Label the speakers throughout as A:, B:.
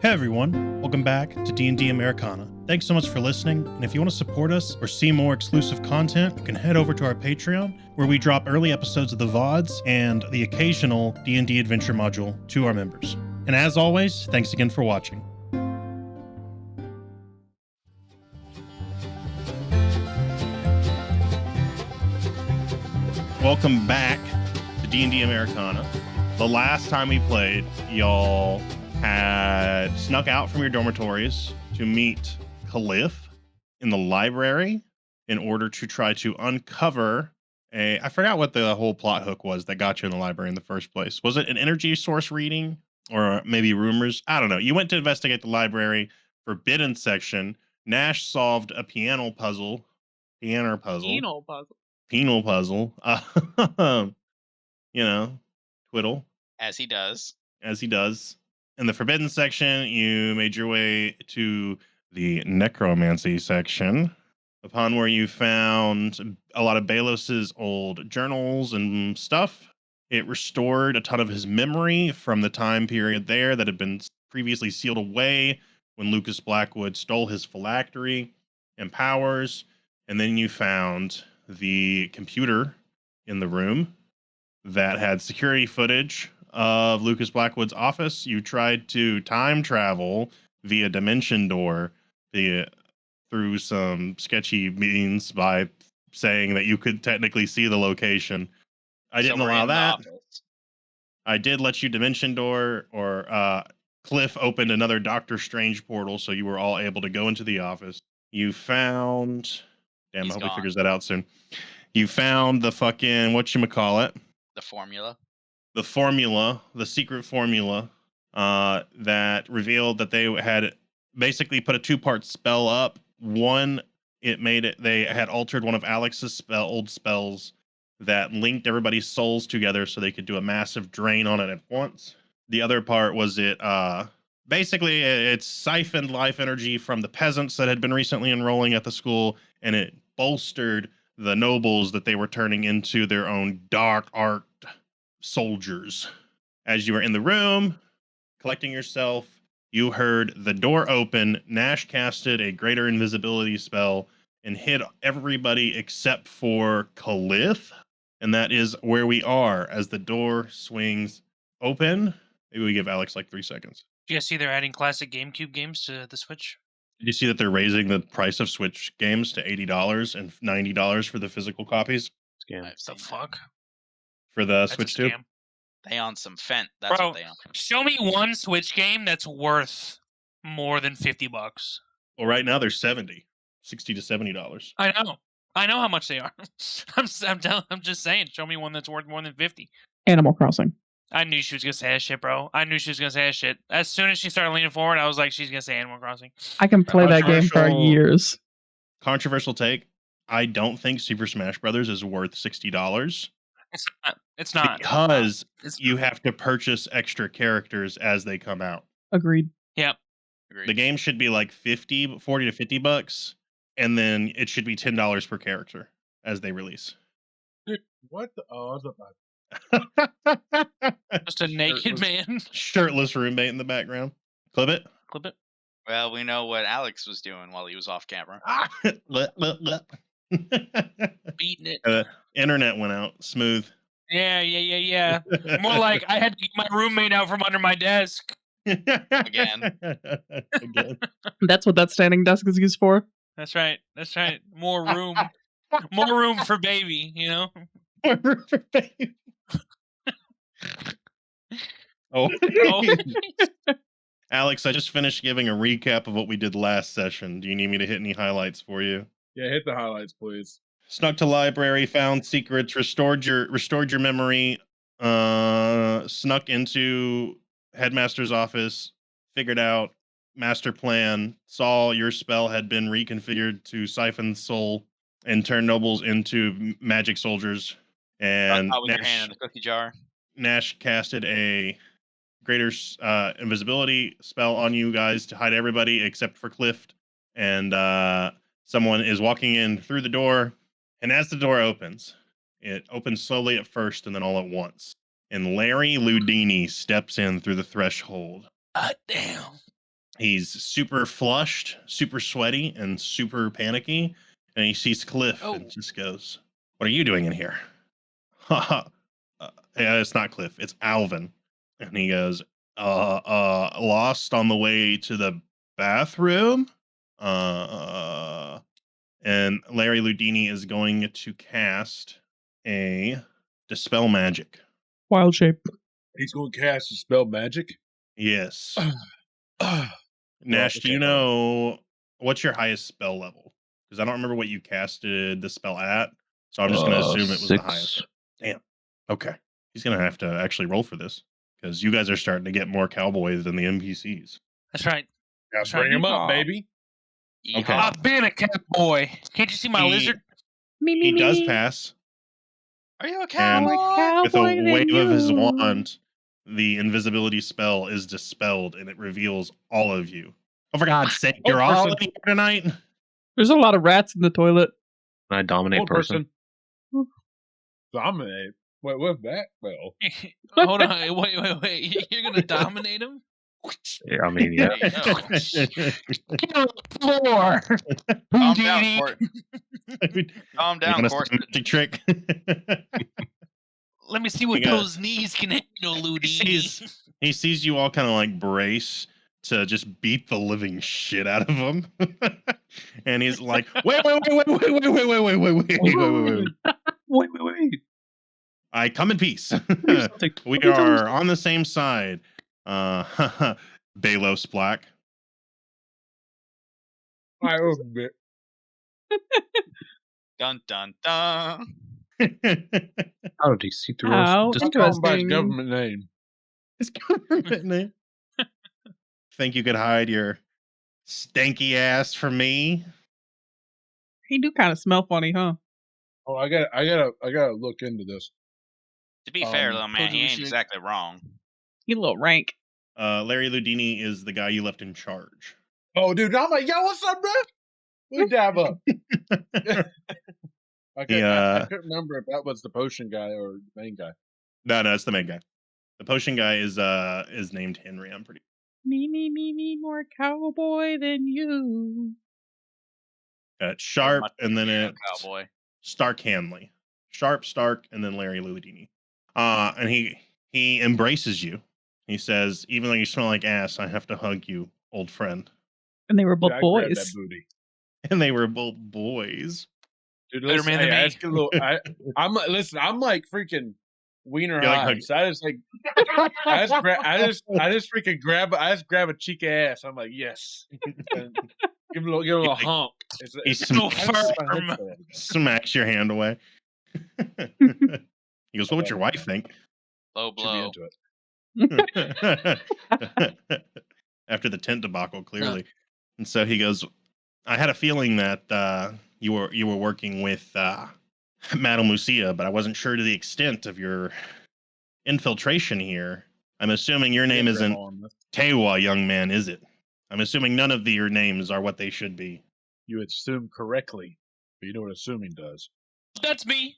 A: Hey everyone, welcome back to D&D Americana. Thanks so much for listening, and if you want to support us or see more exclusive content, you can head over to our Patreon, where we drop early episodes of the VODs and the occasional D&D adventure module to our members. And as always, thanks again for watching. Welcome back to D&D Americana. The last time we played, y'all had snuck out from your dormitories to meet Cliff in the library in order to try to uncover I forgot what the whole plot hook was that got you in the library in the first place. Was it an energy source reading or maybe rumors? I don't know. You went to investigate the library forbidden section. Nash solved a penal puzzle. You know, twiddle.
B: As he does.
A: In the forbidden section, you made your way to the necromancy section, upon where you found a lot of Balos's old journals and stuff. It restored a ton of his memory from the time period there that had been previously sealed away when Lucas Blackwood stole his phylactery and powers. And then you found the computer in the room that had security footage of Lucas Blackwood's office. You tried to time travel via dimension door through some sketchy means by saying that you could technically see the location. I didn't allow that. I did let you dimension door, or Cliff opened another Doctor Strange portal, so you were all able to go into the office. You found... Damn, I hope he figures that out soon. You found the fucking, whatchamacallit?
B: The formula,
A: the secret formula that revealed that they had basically put a two-part spell up. One, they had altered one of Alex's old spells that linked everybody's souls together so they could do a massive drain on it at once. The other part was basically it siphoned life energy from the peasants that had been recently enrolling at the school, and it bolstered the nobles that they were turning into their own dark art soldiers. As you were in the room collecting yourself, you heard the door open. Nash casted a greater invisibility spell and hid everybody except for Cliff. And that is where we are as the door swings open. Maybe we give Alex like 3 seconds.
C: Do you guys see they're adding classic GameCube games to the Switch?
A: Did you see that they're raising the price of Switch games to $80 and $90 for the physical copies?
C: Scam. The fuck?
A: For the Switch 2?
B: They on some Fent. That's what they on.
C: Show me one Switch game that's worth more than $50.
A: Well, right now they're $60 to $70.
C: I know how much they are. I'm just saying. Show me one that's worth more than 50.
D: Animal Crossing.
C: I knew she was gonna say that shit, bro. I knew she was gonna say that shit. As soon as she started leaning forward, I was like, she's gonna say Animal Crossing.
D: I can play that game for years.
A: Controversial take. I don't think Super Smash Brothers is worth $60.
C: It's not.
A: Because you have to purchase extra characters as they come out.
D: Agreed.
C: Yep.
A: The game should be like $40 to $50, and then it should be $10 per character as they release.
E: Dude, what the? Oh, I was about
C: Just a naked man.
A: Shirtless roommate in the background. Clip it.
B: Well, we know what Alex was doing while he was off camera.
C: Beating it.
A: Internet went out. Smooth.
C: Yeah. More like I had to get my roommate out from under my desk.
B: Again.
D: That's what that standing desk is used for.
C: That's right. More room. More room for baby, you know?
A: More room for baby. Oh. Alex, I just finished giving a recap of what we did last session. Do you need me to hit any highlights for you?
E: Yeah, hit the highlights, please.
A: Snuck to library, found secrets, restored your memory, snuck into headmaster's office, figured out master plan, saw your spell had been reconfigured to siphon soul and turn nobles into magic soldiers. And
B: with your hand in the cookie jar.
A: Nash casted a greater invisibility spell on you guys to hide everybody except for Cliff. And someone is walking in through the door. And as the door opens, it opens slowly at first and then all at once. And Larry Loudini steps in through the threshold.
C: Damn.
A: He's super flushed, super sweaty, and super panicky. And he sees Cliff and just goes, "What are you doing in here?" Yeah, it's not Cliff, it's Alvin. And he goes, lost on the way to the bathroom. And Larry Loudini is going to cast a Dispel Magic.
D: Wild shape.
E: He's going to cast a spell magic.
A: Yes.
E: Well,
A: Nash, do
E: okay,
A: you know what's your highest spell level? Because I don't remember what you casted the spell at, so I'm just going to assume it was the highest. Damn. Okay. He's going to have to actually roll for this because you guys are starting to get more cowboy than the NPCs.
C: That's right.
E: Gotta bring him up, baby.
A: Okay.
B: Yeehaw.
C: I've been a cowboy. Can't you see my lizard?
A: He does pass.
B: Are you a
A: And
B: cowboy?
A: with a wave of his wand, the invisibility spell is dispelled and it reveals all of you. Oh, for God's sake, you're all in here tonight?
D: There's a lot of rats in the toilet.
F: I dominate
E: Old person. Dominate. Wait, what's that? Well,
C: Hold on. Wait. You're going to dominate him?
F: Yeah, I mean, yeah.
B: There you go.
C: Get on the floor.
B: Calm down,
C: Houdini.
B: Court. Calm
A: You
B: down,
A: want a
B: Court.
A: magic trick?
C: Let me see what
A: You got-
C: those knees can handle, Loudini.
A: He sees you all kind of like brace to just beat the living shit out of him. And he's like, wait. I come in peace. We are on the same side. Balos Black.
E: I open a bit.
B: Dun dun dun.
F: How did he see through
D: How
F: us?
E: I call him by his
D: interesting.
E: government name.
A: His government name. Think you could hide your stanky ass from me?
D: He do kind of smell funny, huh?
E: Oh, I gotta look into this.
B: To be fair,
E: Um,
B: though, man, he ain't
C: Pollution.
B: exactly wrong.
D: He a little rank.
A: Larry Loudini is the guy you left in charge.
E: Oh, dude, I'm like, yo, what's up, bro? We dab up. I couldn't remember if that was the potion guy or the main guy.
A: No, it's the main guy. The potion guy is named Henry. I'm pretty.
D: Me, more cowboy than you.
A: Got Sharp,
B: much
A: and then
B: Yeah,
A: it's
B: cowboy.
A: Stark Hanley. Sharp, Stark, and then Larry Loudini. And he embraces you. He says, "Even though you smell like ass, I have to hug you, old friend."
D: And they were both
E: Yeah, I grabbed that
D: boys.
E: booty.
A: And they were both boys.
E: Dude,
C: Better
E: listen,
C: man
E: hey,
C: than
E: I
C: me.
E: just get a little, I'm like freaking wiener
A: You're like
E: high.
A: hugging-
E: So I just like, I just freaking grab a cheek of ass. I'm like, yes. And give it a little
A: like-
E: hump.
A: He
E: It's
C: so
A: smacks,
C: firm.
A: smacks your hand away. He goes, "What would your wife think?"
B: Low
E: Should be
B: blow.
E: into it.
A: After the tent debacle, clearly. And so he goes, "I had a feeling that you were working with Madame Lucia, but I wasn't sure to the extent of your infiltration here. I'm assuming your name isn't Tewa, young man, is it? I'm assuming none of your names are what they should be."
E: You assume correctly, but you know what assuming does.
C: That's me.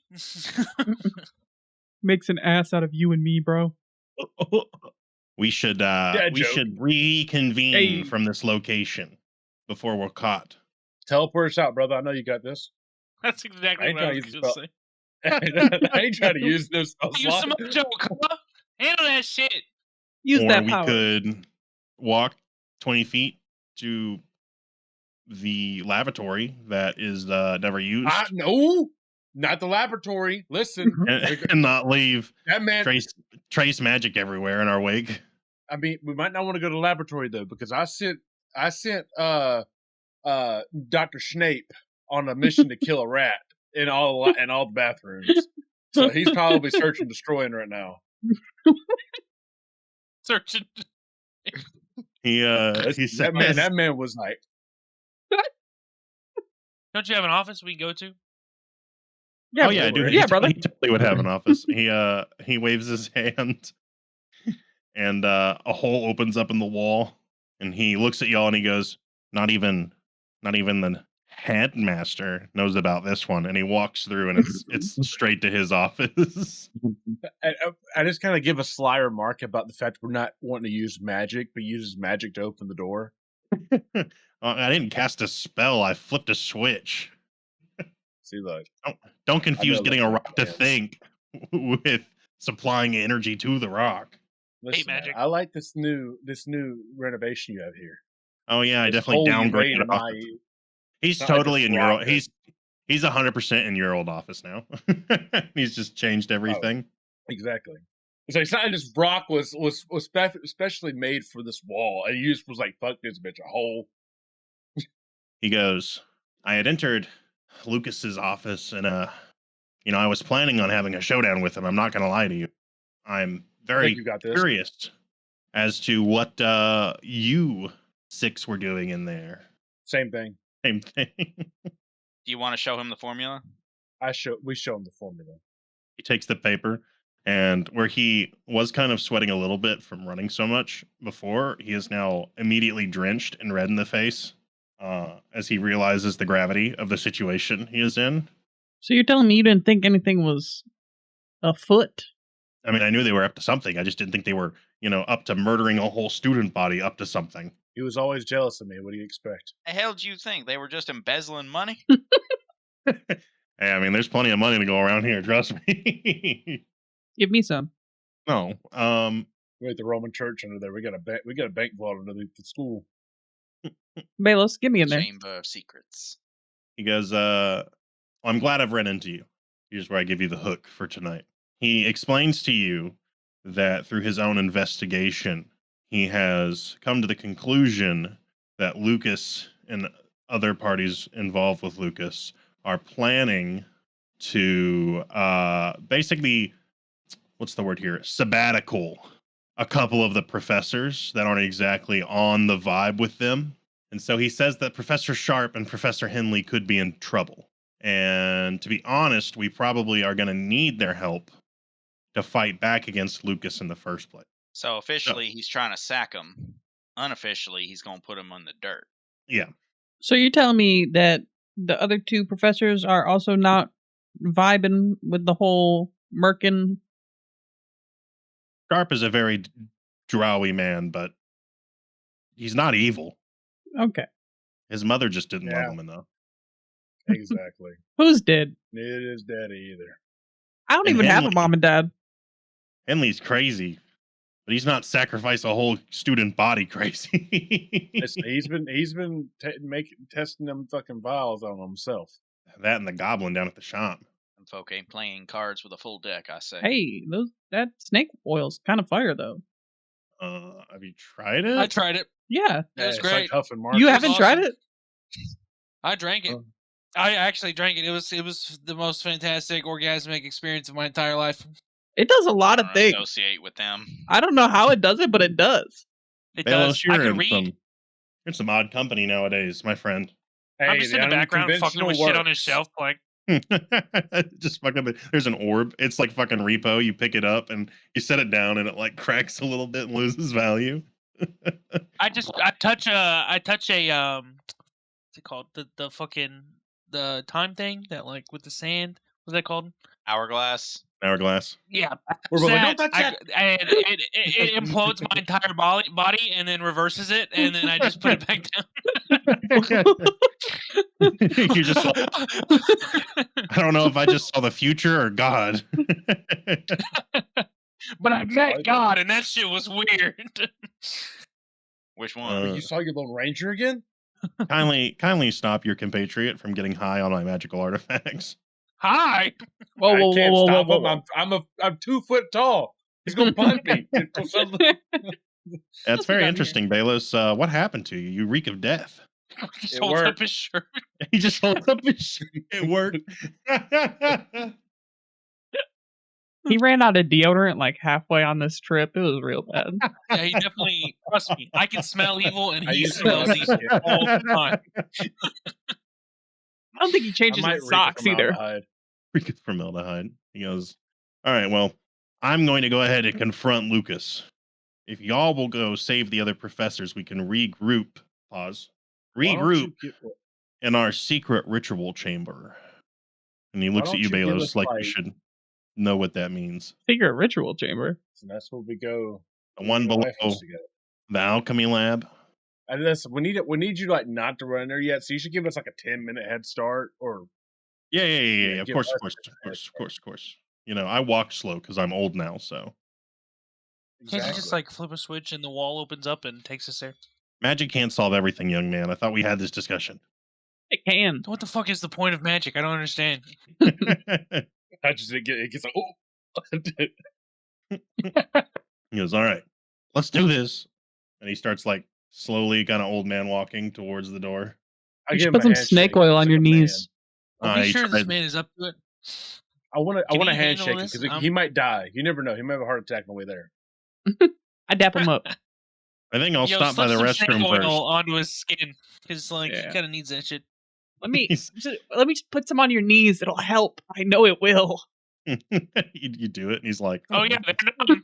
D: Makes an ass out of you and me, bro.
A: We should
E: Dad
A: we
E: joke.
A: should reconvene
E: Hey.
A: from this location before we're caught.
E: Teleport us out, brother. I know you got this.
C: That's exactly
E: I ain't
C: what I
E: trying
C: was
E: to use
C: going
E: the
C: to say.
E: I ain't trying to use this.
C: Use some joke, huh? Handle that shit.
D: Use
A: Or
D: that
A: we
D: power.
A: could walk 20 feet to the lavatory that is never used
E: No, not the laboratory. Listen,
A: and not leave
E: that man.
A: trace magic everywhere in our wake.
E: I mean, we might not want to go to the laboratory though, because I sent Dr. Snape on a mission to kill a rat in all the bathrooms. So he's probably search and destroying right now.
C: Searching.
A: He said,
E: That man was like,
C: Don't you have an office we can go to?
D: Yeah,
A: "Oh yeah, dude.
D: Yeah, brother.
A: He totally would have an office." He waves his hand, and a hole opens up in the wall, and he looks at y'all and he goes, Not even the headmaster knows about this one." And he walks through, and it's straight to his office.
E: I just kind of give a sly remark about the fact we're not wanting to use magic, but uses magic to open the door.
A: I didn't cast a spell. I flipped a switch.
E: See, look,
A: Don't confuse
E: know
A: getting a
E: that
A: rock to
E: plans.
A: think with supplying energy to the rock.
E: listen, man,
C: magic.
E: I like this new renovation you have here.
A: Oh yeah, I
E: This
A: definitely
E: hole you made
A: downgraded
E: in my.
A: office. He's
E: not like
A: totally
E: this
A: in your
E: rock
A: old.
E: that-
A: He's 100% in your old office now. He's just changed everything.
E: Exactly. So it's not like this rock was specially made for this wall, and you just was like, "Fuck this bitch, a hole."
A: He goes, I had entered Lucas's office and I was planning on having a showdown with him. I'm not gonna lie to you. I'm
E: I
A: very
E: think you got this.
A: curious as to what you six were doing in there.
E: Same thing.
A: Same thing.
B: Do you want to show him the formula?
E: We show him the formula.
A: He takes the paper, and where he was kind of sweating a little bit from running so much before, he is now immediately drenched and red in the face as he realizes the gravity of the situation he is in.
D: So you're telling me you didn't think anything was afoot?
A: I mean, I knew they were up to something. I just didn't think they were, up to murdering a whole student body up to something.
E: He was always jealous of me. What do you expect?
B: The hell do you think? They were just embezzling money?
A: Hey, I mean, there's plenty of money to go around here. Trust me.
D: Give me some.
A: No.
E: We're at the Roman Church under there. We got a bank vault underneath the school.
D: Balos, give me in there.
B: Chamber of Secrets.
A: He goes, I'm glad I've run into you. Here's where I give you the hook for tonight. He explains to you that through his own investigation, he has come to the conclusion that Lucas and other parties involved with Lucas are planning to basically, what's the word here? Sabbatical a couple of the professors that aren't exactly on the vibe with them. And so he says that Professor Sharp and Professor Henly could be in trouble. And to be honest, we probably are going to need their help to fight back against Lucas in the first place.
B: So officially, he's trying to sack him. Unofficially, he's going to put him on the dirt.
A: Yeah.
D: So you're telling me that the other two professors are also not vibing with the whole Merkin?
A: Sharp is a very drowy man, but he's not evil.
D: Okay.
A: His mother just didn't
E: Yeah.
A: love him enough.
E: Exactly.
D: Who's dead?
E: Neither is Daddy either.
D: I don't
A: And
D: even have a
A: Henley.
D: mom and dad.
A: Henley's crazy, but he's not sacrifice a whole student body crazy.
E: Listen, he's been testing them fucking vials on himself.
A: That and the goblin down at the shop.
B: And folk ain't playing cards with a full deck, I say.
D: Hey, that snake oil's kind of fire though.
A: Have you tried it?
C: I tried it.
D: Yeah.
C: It was
E: It's
C: great.
E: like Huff and Mark.
D: You
C: was
D: haven't tried
C: awesome.
D: it?
C: I drank it.
E: Oh.
C: I actually drank it. It was the most fantastic orgasmic experience of my entire life.
D: It does a lot
B: I
D: of
B: don't
D: things.
B: associate with them.
D: I don't know how it does it, but it does.
C: It
A: Balos,
C: does. I
A: you're
C: can
A: in
C: read.
A: you're in some odd company nowadays, my friend.
E: Hey,
C: I'm just in the background fucking with shit on his
E: works.
C: shelf, like
A: Just fucking. There's an orb. It's like fucking repo. You pick it up and you set it down, and it like cracks a little bit and loses value.
C: I touch a what's it called? The fucking the time thing that like with the sand. What's that called?
B: Hourglass.
A: Hourglass.
C: Yeah.
E: We're both like,
C: that,
E: "Don't touch
C: and it implodes my entire body and then reverses it and then I just put it back down.
A: You just. I don't know if I just saw the future or God.
C: But I met God and that shit was weird.
B: Which one?
E: You saw your Lone Ranger again?
A: kindly stop your compatriot from getting high on my magical artifacts.
C: Hi.
D: Whoa,
E: I
D: whoa,
E: can't
D: whoa, whoa,
E: stop
D: whoa,
E: him.
D: whoa.
E: I'm 2 foot tall. He's gonna punch me.
A: That's very
D: down
A: interesting, Balos. What happened to you? You reek of death.
C: Just
E: It
C: holds up
E: worked.
C: his shirt.
A: He just holds up his shit. It worked.
D: He ran out of deodorant like halfway on this trip. It was real bad.
C: Yeah, he definitely trust me. I can smell evil and
E: I
C: he
E: used to
C: smells
E: know
C: evil
E: this.
C: all the time.
D: I don't think he changes his socks either.
A: Reek of formaldehyde. He goes, all right, well, I'm going to go ahead and confront Lucas. If y'all will go save the other professors, we can regroup. Pause. Regroup in our secret ritual chamber. And he looks at
E: don't
A: you,
E: you give
A: Balos,
E: us,
A: like you
E: like-
A: should know what that means.
D: Secret ritual chamber.
E: And that's where we go.
A: The one
E: get
A: below
E: rifles together.
A: the alchemy lab
E: And listen, we need you like not to run there yet. So you should give us like a 10-minute head start, or
A: Yeah. Of
E: give
A: course.
E: us a
A: You know, I walk slow because I'm old now. So
C: Can't you just like flip a switch and the wall opens up and takes us there?
A: magic can't solve everything, young man. I thought we had this discussion.
D: It can.
C: What the fuck is the point of magic? I don't understand.
E: I just it gets like, oh.
A: He goes, all right, let's do this. And he starts like slowly kind of old man walking towards the door.
D: You should put some snake oil on your knees.
C: Are we
A: he
C: sure this
A: tried-
C: man is up to it?
E: I want
C: Can
E: to
C: he handle
E: handshake him
C: this?
E: because he might die. You never know. He might have a heart attack on the way there.
D: I dap him up.
A: I think I'll
C: Yo,
A: stop by
C: slip
A: the
C: some snake
A: restroom
C: oil
A: first.
C: onto his skin because like he
D: Yeah.
C: kind of needs that shit.
D: Let me just put some on your knees. It'll help. I know it will.
A: you do it, and he's like,
C: Oh yeah, they're done.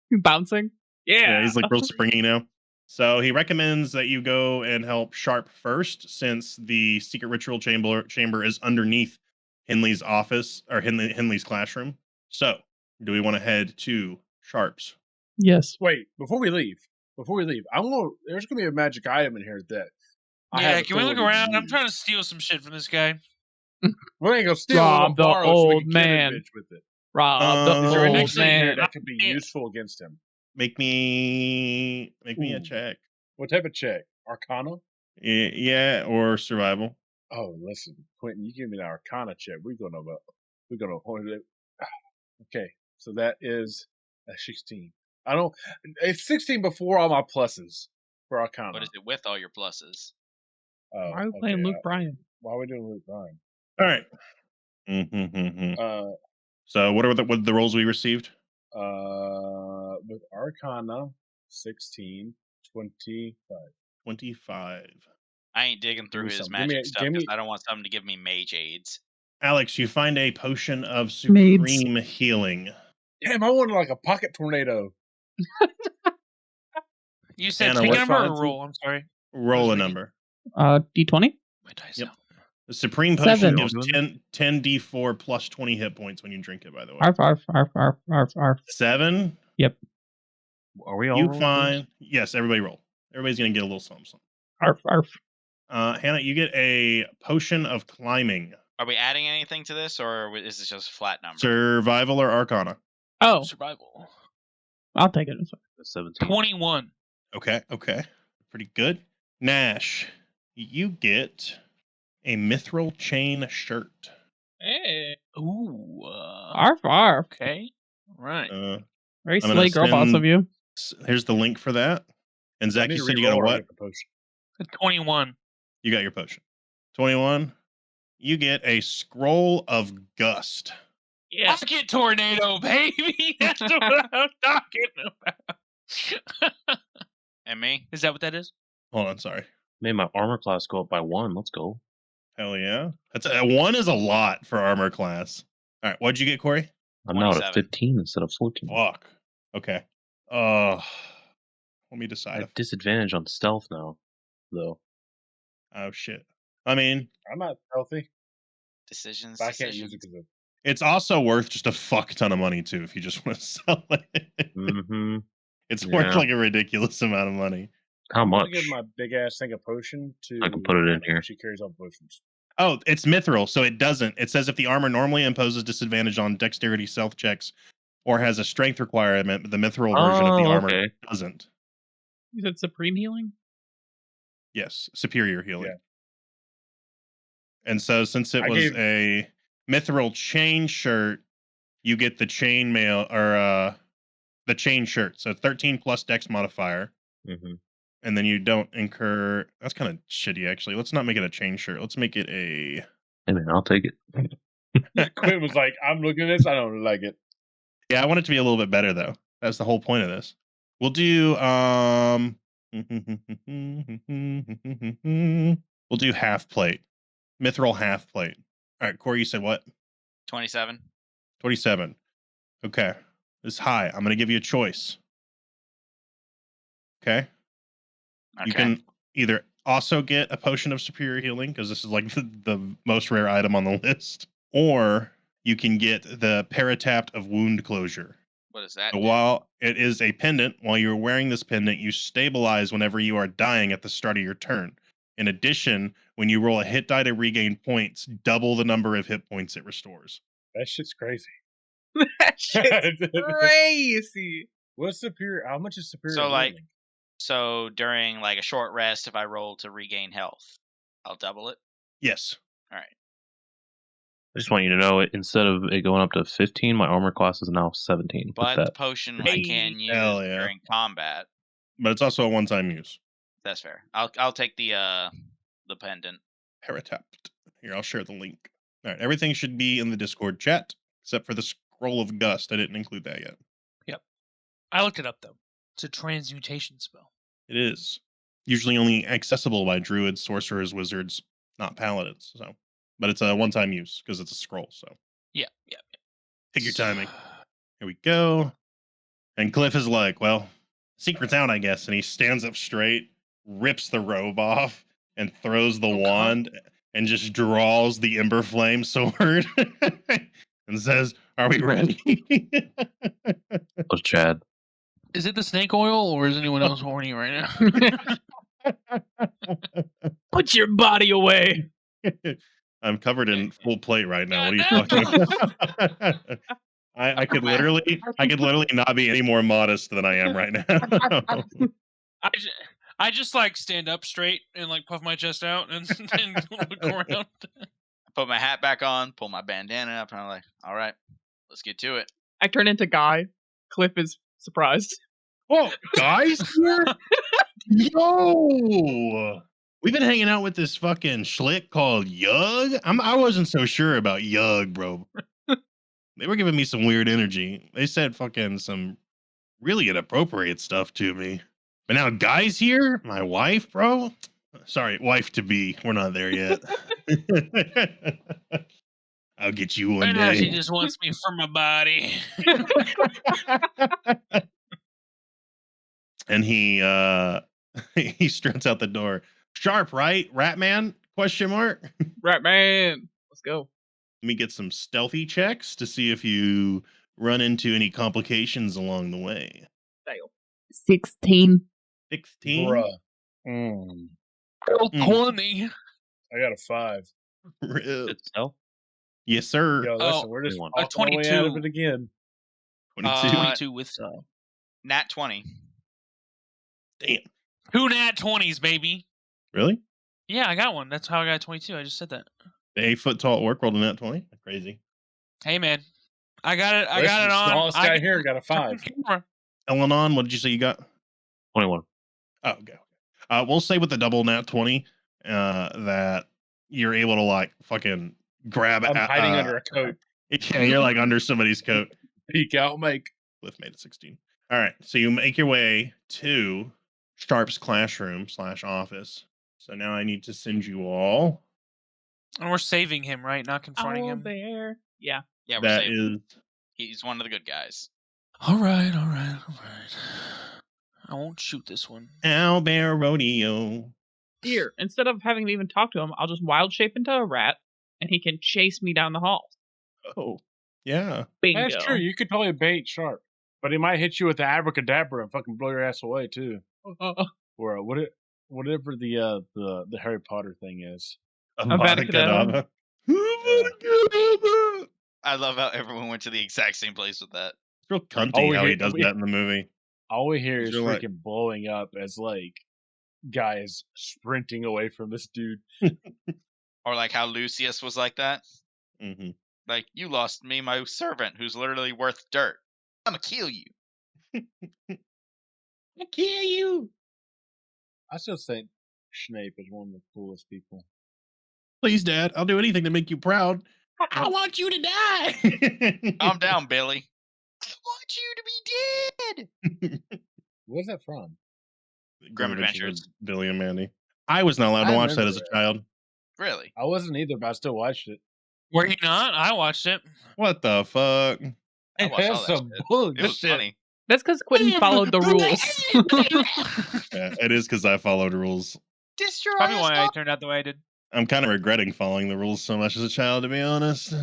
D: You bouncing?
A: yeah, he's like real springy now. So he recommends that you go and help Sharp first, since the secret ritual chamber is underneath Henley's office or Henley's classroom. So, do we want to head to Sharp's?
D: Yes.
E: Wait, before we leave, there's gonna be a magic item in here that. I
C: Yeah,
E: have
C: can we look
E: authority to
C: around? I'm
E: use.
C: trying to steal some shit from this guy.
E: We ain't gonna steal
D: Rob
E: it.
D: the
E: Borrow so we
D: old
E: can kill the
D: man.
E: bitch with it.
D: Rob the
E: Is there
A: Oh,
E: anything in here
D: man.
E: that could be useful against him?
A: Make me a
E: Ooh.
A: check.
E: What type of check? Arcana?
A: Yeah, or survival.
E: Oh, listen, Quentin, you give me an Arcana check. We're gonna hold it. Okay, so that is a 16. It's 16 before all my pluses for Arcana.
B: What is it with all your pluses?
E: Oh,
D: Why are we playing Luke Bryan?
E: Why are we doing Luke Bryan?
A: All right.
E: Uh,
A: So, what are the rolls we received?
E: with Arcana, 16, 25.
A: 25.
B: I ain't digging through
E: me
B: his
E: some. Give
B: magic
E: me-
B: stuff
E: give
B: because
E: me-
B: I don't want something to give me mage aids.
A: Alex, you find a potion of
D: Maids.
A: supreme healing.
E: Damn, I wanted like a pocket tornado.
C: You said
A: Anna,
C: pick a
A: what's
C: number or
E: fine, too?
C: roll. I'm sorry.
A: Roll a
C: Who's
A: number.
D: D20.
C: My dice
A: Yep.
C: out.
A: The supreme potion
D: 7.
A: gives 10 d4 plus 20 hit points when you drink it, by the way.
D: Arf, arf, arf, arf, arf, arf.
A: 7.
F: Are we all
A: You
F: rolling these?
A: find. Yes, everybody roll. Everybody's going to get a little something.
D: Arf, arf.
A: Hannah, you get a potion of climbing.
B: Are we adding anything to this, or is this just a flat number?
A: Survival or Arcana?
D: Oh,
C: Survival.
D: I'll take it.
F: 17.
C: 21.
A: Okay. Pretty good. Nash, you get a mithril chain shirt.
C: Hey. Ooh.
D: Arf, arf.
C: Okay. All right.
D: Very
A: I'm gonna
D: slay girl boss
A: send-
D: of you.
A: Here's the link for that. And
E: I
A: Zach,
E: need
A: you
E: to
A: said you got a
E: re-roll or
A: what?
E: get the potion.
C: 21.
A: You got your potion. 21. You get a scroll of gust.
C: Yeah. Pocket tornado, baby. That's what I'm talking about.
B: And me?
C: Is that what that is?
A: Hold on, sorry.
F: Made my armor class go up by 1. Let's go.
A: Hell yeah. That's a 1 is a lot for armor class. All right, what'd you get, Corey?
F: I'm now at
B: 27.
F: 15 instead of 14.
A: Fuck. Okay. Let me
F: I
A: decide.
F: have disadvantage on stealth now, though.
A: Oh shit. I mean,
E: I'm not healthy.
B: Decisions.
E: But I can't use it because
A: it's also worth just a fuck ton of money too if you just want to sell it.
F: Mm-hmm.
A: It's worth
F: Yeah.
A: like a ridiculous amount of money.
F: How
E: I'm
F: much?
E: gonna give my big ass thing a potion to.
F: I can put it in
E: Hannah,
F: here.
E: She carries all potions.
A: Oh, it's mithril, so it doesn't. It says if the armor normally imposes disadvantage on dexterity stealth checks or has a strength requirement, the mithril version of the
F: Oh,
A: armor
F: okay.
A: doesn't.
D: You said supreme healing?
A: Yes, superior healing.
E: Yeah.
A: And so since it
E: I
A: was
E: gave-
A: a mithril chain shirt, you get the chain mail or the chain shirt. So 13 plus dex modifier.
F: Mm-hmm.
A: And then you don't incur. That's kind of shitty, actually. Let's not make it a chain shirt. Let's make it a.
F: Hey, man, I'll take it.
E: Quinn was like, "I'm looking at this. I don't like it."
A: Yeah, I want it to be a little bit better though. That's the whole point of this. We'll do we'll do half plate. Mithril half plate. All right, Corey, you said what?
B: 27.
A: 27. Okay. This is high. I'm going to give you a choice. Okay?
B: Okay.
A: You can either also get a potion of superior healing, because this is like the most rare item on the list, or you can get the paratapt of wound closure.
B: What does that
A: So
B: do?
A: while it is a pendant, while you're wearing this pendant, you stabilize whenever you are dying at the start of your turn. In addition, when you roll a hit die to regain points, double the number of hit points it restores.
E: That shit's crazy.
D: That shit's crazy.
E: What's superior? How much is superior?
B: So, like-
E: healing?
B: So during like a short rest, if I roll to regain health, I'll double it.
A: Yes.
B: All right.
F: I just want you to know, instead of it going up to 15, my armor class is now 17. with
B: But the
F: that.
B: potion I
D: Hey.
B: can use
A: Hell yeah.
B: during combat.
A: But it's also a one-time use.
B: That's fair. I'll take the pendant.
A: Paratapt. Here, I'll share the link. All right, everything should be in the Discord chat, except for the Scroll of Gust. I didn't include that yet.
C: I looked it up though. It's a transmutation spell.
A: It is usually only accessible by druids, sorcerers, wizards, not paladins. So, but it's a one-time use because it's a scroll. So,
C: Yeah.
A: take your timing. Here we go. And Cliff is like, "Well, secret's out, I guess." And he stands up straight, rips the robe off, and throws the wand, and just draws the Ember Flame sword, and says, "Are we ready?"
F: That was Chad.
C: Is it the snake oil or is anyone else horny right now?
D: Put your body away.
A: I'm covered in full plate right now. What are you talking about? I could literally not be any more modest than I am right now.
C: I just like stand up straight and like puff my chest out and look around.
B: I put my hat back on, pull my bandana up, and I'm like, all right, let's get to it.
D: I turn into Guy. Cliff is surprised.
A: Oh, guys here? Yo! We've been hanging out with this fucking schlick called Yug. I wasn't so sure about Yug, bro. They were giving me some weird energy. They said fucking some really inappropriate stuff to me. But now Guy's here? My wife, bro? Sorry, wife to be. We're not there yet. I'll get you one
C: Right now, she
A: day.
C: just wants me for my body.
A: And he he struts out the door. Sharp, right? Rat man? Question mark.
D: Right, man. Let's go.
A: Let me get some stealthy checks to see if you run into any complications along the way.
D: 16.
A: 16.
E: Bruh.
C: 20.
E: I got a 5.
A: Real.
F: Itself?
A: Yes, sir.
E: Yo, listen, we're just
F: 21.
E: all the way out of
C: 22.
E: it again.
A: 22.
C: 22 with
B: Nat 20.
A: Damn.
C: 2 nat 20s, baby.
A: Really?
C: Yeah, I got one. That's how I got 22. I just said that.
A: The 8-foot tall orc rolled a nat 20. Crazy.
C: Hey, man. I got it. I
E: Listen,
C: got it
E: the
C: on.
E: smallest
C: I
E: guy here got a 5.
C: camera.
A: Elenon, what did you say you got?
F: 21.
A: Oh, okay. We'll say with the double nat 20 that you're able to like fucking grab.
E: I'm hiding under a coat.
A: Yeah, you're like under somebody's coat.
E: Peek out, Mike.
A: Cliff made it 16. All right, so you make your way to Sharp's classroom / office. So now I need to send you all.
C: And we're saving him, right? Not confronting him.
D: There. Yeah.
B: Yeah, we're
A: That
B: safe.
A: is
B: He's one of the good guys.
C: All right. I won't shoot this one.
A: Owlbear Rodeo.
D: Here, instead of having to even talk to him, I'll just wild shape into a rat, and he can chase me down the hall.
A: Oh, yeah.
D: Bingo.
E: That's true. You could totally bait Sharp, but he might hit you with the abracadabra and fucking blow your ass away too. Or whatever the Harry Potter thing is.
D: Avada
B: I love how everyone went to the exact same place with that.
A: It's real cunty
E: Oh, we
A: how he
E: hit-
A: does
E: we-
A: that in the movie.
E: All we hear is
A: You're like-
E: freaking blowing up as like guys sprinting away from this dude.
B: Or like how Lucius was like that.
A: Mm-hmm.
B: Like, you lost me, my servant, who's literally worth dirt. I'm gonna kill you.
A: I kill you.
E: I still think Snape is one of the coolest people.
A: Please, Dad. I'll do anything to make you proud. I want you to die.
B: Calm down, Billy. I want you to be dead.
E: Where's that from?
B: Grim Adventures.
A: with Billy and Mandy. I was not allowed to
E: I
A: watch that
E: remember
A: as a
E: that.
A: child.
B: Really?
E: I wasn't either, but I still watched it.
C: Were you not? I watched it.
A: What the fuck?
B: I watched all
E: That's
B: that
E: some
B: shit.
E: bullshit.
B: It was funny.
D: That's because Quentin followed the rules.
A: Yeah, it is because I followed rules.
B: Destroy
C: Probably
B: us
C: why I
B: all.
C: turned out the way I did.
A: I'm kind of regretting following the rules so much as a child, to be honest.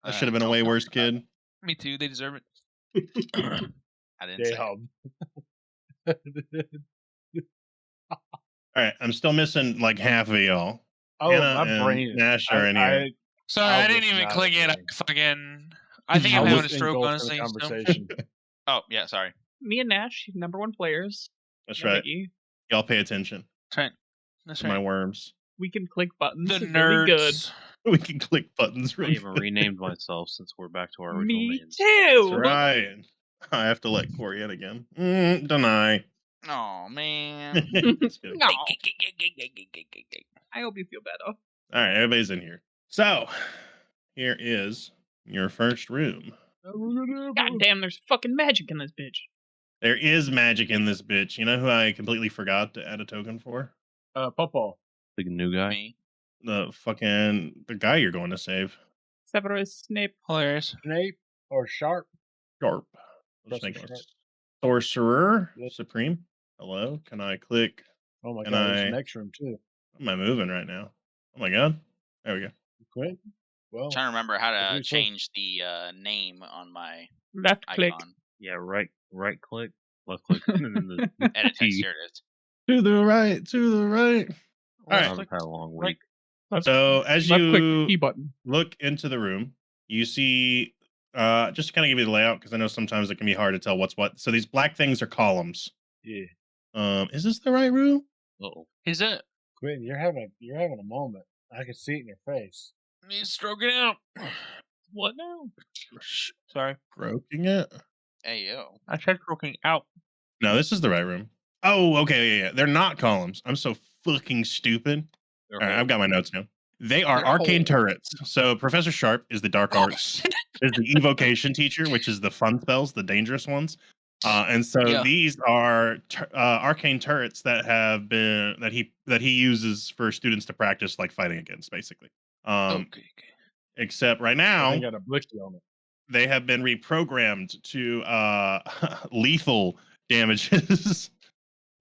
A: I should have been a
B: don't
A: way
B: tell me
A: worse
B: about
A: kid.
C: Me too. They deserve it.
B: I didn't say it.
E: Damn.
A: All right, I'm still missing like half of y'all.
E: Oh,
A: Anna
E: my
A: and
E: brain.
A: Nash are in here.
C: Sorry,
E: I
C: I didn't
E: was
C: even
E: not
C: click it.
E: agreeing.
C: I think
E: I
C: I'm having
E: was
C: a stroke,
E: engulfed in the
C: honestly. So.
E: conversation.
B: Oh, yeah, sorry.
D: Me and Nash, #1 players.
A: That's
D: No
A: right.
D: biggie.
A: Y'all pay attention
C: That's
A: to my
C: right.
A: worms.
D: We can click buttons.
C: The
D: really good.
C: nerds.
A: We can click buttons
F: I
A: really
F: even
A: good.
F: renamed myself since we're back to our original
D: Me
F: names.
D: too.
A: That's right. I have to let Corey in again. Deny.
B: Oh, man.
A: Just kidding.
D: No. I hope you feel better.
A: All right, everybody's in here. So, here is your first room.
D: God damn, there's fucking magic in this bitch.
A: There is magic in this bitch. You know who I completely forgot to add a token for?
E: Pawpaw.
F: Big new guy.
B: Me.
A: The guy you're going to save.
D: Severus Snape.
C: Hilarious.
E: Snape or Sharp.
A: Sharp. Let's
E: Professor
A: make it
E: Sharp.
A: Sorcerer
E: Yep.
A: Supreme. Hello. Can I click?
E: Oh my
A: And
E: god, there's
A: I-
E: the next room too.
A: What am I moving right now? Oh my god. There we go.
E: Quit. Well,
B: I'm trying to remember how to
E: As we said.
B: change the name on my
D: Left click.
B: icon.
F: Yeah, right click, left click, and then the
B: Edit text.
F: T.
B: Here it is.
A: To the right. To the right. All right.
F: I've had a long
D: Right.
F: week.
D: Left,
A: So as
D: left click the
A: you
D: key button.
A: look into the room, you see, just to kind of give you the layout, because I know sometimes it can be hard to tell what's what. So these black things are columns.
E: yeah.
A: Is this the right room?
F: Uh-oh.
C: Is it?
E: Quentin, you're having a moment. I can see it in your face.
C: Me stroking out. What now? Sorry.
A: Stroking it?
B: Hey, yo.
C: I tried stroking out.
A: No, this is the right room. Oh, okay, yeah. They're not columns. I'm so fucking stupid. All right, I've got my notes now. They are
B: They're
A: arcane
B: holes.
A: turrets. So Professor Sharp is the dark arts, is the evocation teacher, which is the fun spells, the dangerous ones. And so
C: Yeah.
A: these are arcane turrets that have been that he uses for students to practice like fighting against, basically.
C: Okay.
A: Except right
E: I
A: now
E: think got a blicky on it.
A: they have been reprogrammed to lethal damages.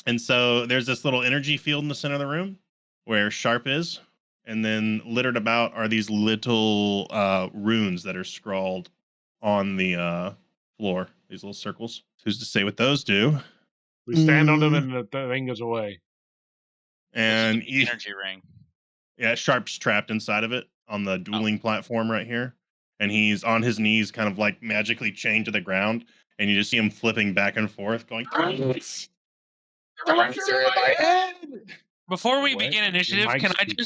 A: And so there's this little energy field in the center of the room where Sharp is, and then littered about are these little runes that are scrawled on the floor. These little circles. Who's to say what those do?
E: We stand on them and the thing goes away.
A: And
B: This is the energy ring.
A: yeah, Sharp's trapped inside of it on the dueling platform right here, and he's on his knees, kind of like magically chained to the ground, and you just see him flipping back and forth, going.
C: Before we
E: What?
C: begin
E: Your
C: initiative,
E: mic's
C: can I
E: speaking.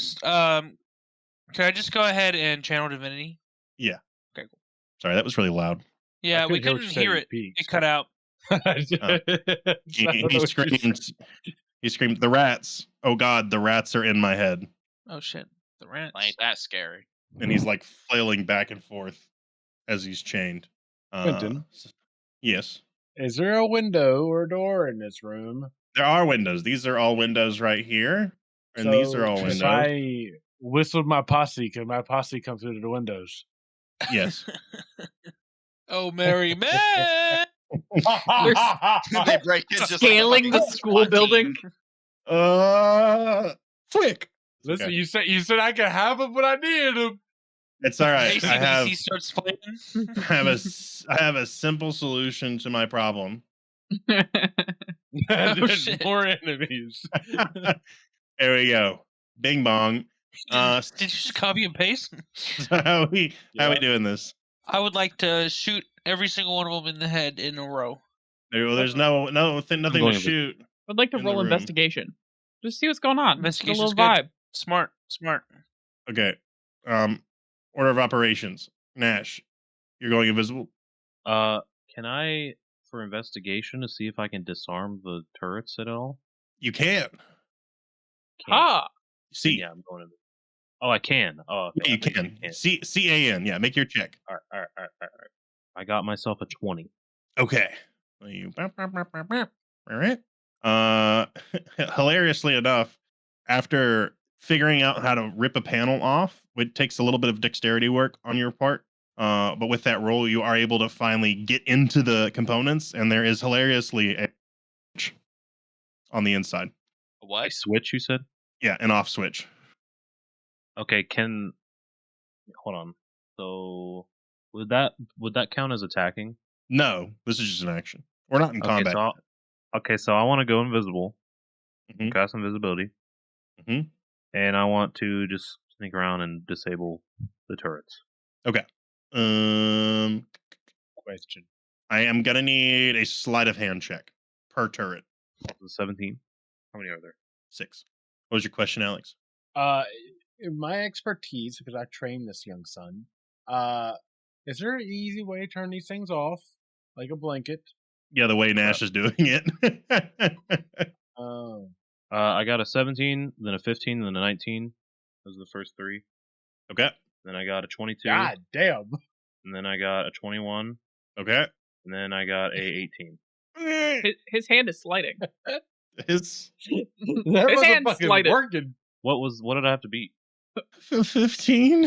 C: just go ahead and channel divinity?
A: Yeah.
C: Okay, cool.
A: Sorry, that was really loud.
C: Yeah, we
E: couldn't hear what
C: couldn't
E: you
C: hear
E: said,
C: it.
E: you
C: It cut out.
A: He screamed. He screamed, "The rats! Oh God, the rats are in my head!"
C: Oh shit, the rats.
B: Ain't that scary?
A: And he's like flailing back and forth as he's chained.
E: Quentin?
A: Yes,
E: Is there a window or door in this room?
A: there are windows. These are all windows right here, and these are all
E: If
A: windows.
E: I whistled my posse, could my posse come through the windows?
A: Yes.
C: Oh, Mary man!
B: They break in just like a
D: Scaling the
B: fucking
D: school
B: SWAT
D: building.
B: team.
A: Flick.
E: Listen,
A: Okay.
E: you said I could have them, but I needed them.
A: It's all right.
C: ACDC starts playing.
A: I have a simple solution to my problem.
E: There's
C: shit.
E: more enemies.
A: There we go. Bing bong.
C: Did you just copy and paste?
A: So how we doing this?
C: I would like to shoot every single one of them in the head in a row.
A: There's nothing
F: going
A: to
F: with-
A: shoot.
D: I'd like to
A: In the
D: roll
A: room.
D: investigation. Just see what's going on. Get a
C: Investigation's
D: little
C: good.
D: vibe.
C: Smart.
A: Okay. Order of operations. Nash, you're going invisible.
F: Can I, for investigation, to see if I can disarm the turrets at all?
A: You can't.
D: Ah,
A: See.
F: Yeah, I'm going to. Oh, I can. Oh, okay,
A: Yeah, you
F: I think
A: can.
F: I can.
A: CAN. Yeah, make your check.
F: All right. I got myself a 20.
A: Okay. So you. All right. Hilariously enough, after figuring out how to rip a panel off, it takes a little bit of dexterity work on your part. But with that roll, you are able to finally get into the components, and there is hilariously a switch on the inside.
F: A
B: What?
F: switch, you said?
A: Yeah, an off switch.
F: Okay, hold on. So would that count as attacking?
A: No, this is just an action. We're not in combat.
F: So I want to go invisible.
A: Mhm.
F: Cast invisibility.
A: Mhm.
F: And I want to just sneak around and disable the turrets.
A: Okay.
E: Question.
A: I am gonna need a sleight of hand check per turret.
F: 17. How many are there?
A: 6. What was your question, Alex?
E: In my expertise, because I trained this young son, is there an easy way to turn these things off, like a blanket?
A: Yeah, the way Nash is doing it.
E: Oh,
F: I got a 17, then a 15, then a 19. Those are the first 3.
A: Okay.
F: Then I got a 22.
E: God damn!
F: And then I got a 21.
A: Okay.
F: And then I got a 18.
D: His hand is sliding.
A: It's
E: That
D: His hand's
E: motherfucker's
D: slighted.
E: working.
F: What did I have to beat?
A: 15.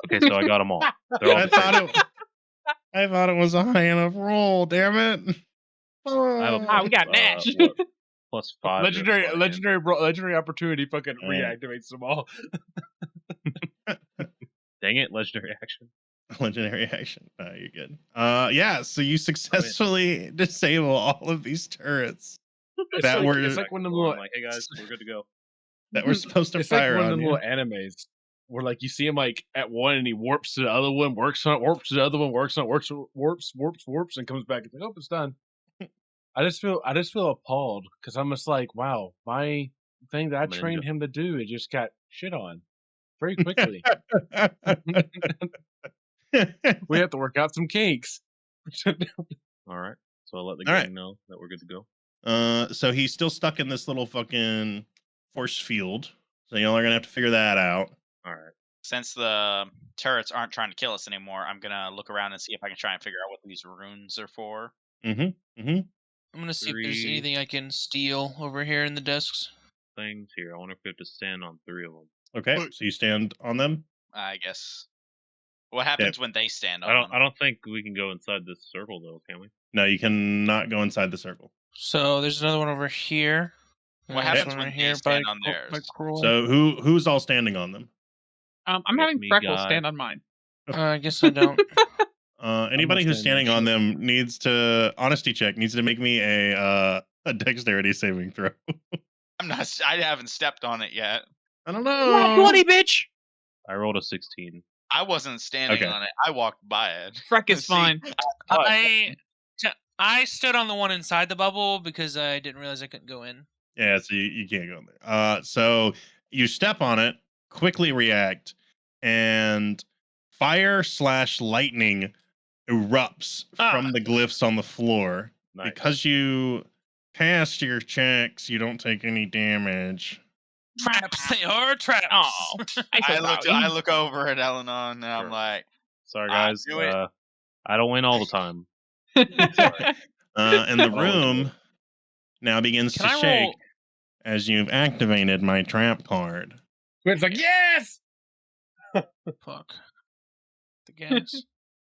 F: Okay, so I got them all. They're all
A: I thought it was a high enough roll. Damn it!
F: I have a
D: Ah, we got Nash.
F: plus 5.
E: legendary opportunity fucking
A: Yeah.
E: reactivates them all.
F: Dang it, legendary action.
A: Legendary action. You're good. Yeah. So you successfully disable all of these turrets
E: It's like one of them little.
F: I'm like, hey guys, we're good to go.
A: that were supposed to
E: It's like
A: fire
E: one of
A: on
E: them
A: you.
E: little animes where like you see him like at one and he warps to the other one, works on it, warps to the other one, works on it, warps, and comes back. It's like, oh, it's done. I just feel appalled because I'm just like, wow, my thing that I trained him to do, it just got shit on very quickly. We have to work out some kinks.
F: All right. So I'll let the
A: All
F: gang
A: right.
F: know that we're good to go.
A: So he's still stuck in this little fucking force field. So y'all are gonna have to figure that out.
F: All right.
B: Since the turrets aren't trying to kill us anymore, I'm gonna look around and see if I can try and figure out what these runes are for.
C: I'm gonna see if there's
F: 3
C: anything I can steal over here in the desks.
F: things here. I wonder if we have to stand on 3 of them.
A: Okay. So you stand on them.
B: I guess. What happens when they stand on
F: I
B: them?
F: don't think we can go inside this circle though, can we?
A: No, you cannot go inside the circle.
C: So there's another one over here.
B: What
C: and there's
B: happens
C: one
B: when
C: right
B: they
C: here
B: stand
C: by
B: on theirs?
C: by Croy.
A: So who's all standing on them?
D: I'm
F: guess
D: having
F: me,
D: Freckles
F: guy.
D: stand on mine.
C: I guess I don't.
A: Anybody who's
E: standing
A: standing on them needs to honesty check. Needs to make me a dexterity saving throw.
B: I'm not. I haven't stepped on it yet.
A: I don't know.
D: Bloody bitch!
F: I rolled a 16.
B: I wasn't standing
A: Okay.
B: on it. I walked by it.
D: Freck is
B: See,
D: fine.
C: I stood on the one inside the bubble because I didn't realize I couldn't go in.
A: Yeah, so you can't go in there. So you step on it, quickly react, and fire/lightning erupts from the glyphs on the floor.
F: Nice.
A: Because you passed your checks, you don't take any damage.
C: Traps, they are traps.
D: Oh,
B: I look over at Eleanor and I'm
F: Sure.
B: like,
F: Sorry guys.
B: do it.
F: I don't win all the time.
A: And the room now begins
C: Can
A: to
C: I
A: shake
C: roll?
A: as you've activated my trap card.
E: Quint's like, yes!
C: Fuck. The gas.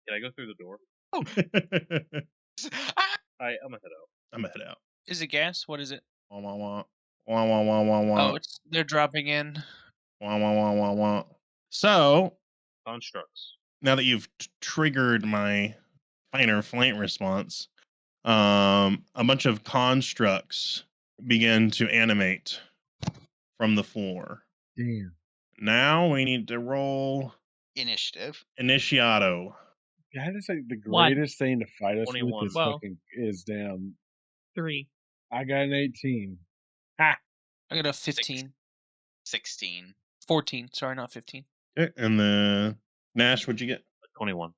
F: Can I go through the door?
A: I'm
F: I'm gonna head out.
A: gonna head out.
C: Is it gas? What is it?
A: Wah, wah, wah. Wah, wah, wah, wah, wah.
C: Oh, they're dropping in.
A: Wah, wah, wah, wah, wah. So
F: Constructs.
A: now that you've triggered my fight or flight response, a bunch of constructs begin to animate from the floor.
E: Damn.
A: Now we need to roll
B: initiative.
A: Initiato.
E: That is like the
D: One.
E: greatest thing to fight us
F: 21.
E: with is
D: Well.
E: fucking is damn.
D: 3.
E: I got an 18.
C: I got a 15.
B: 16.
C: 14. Sorry, not 15.
A: Okay, and then Nash, what'd you get?
F: 21.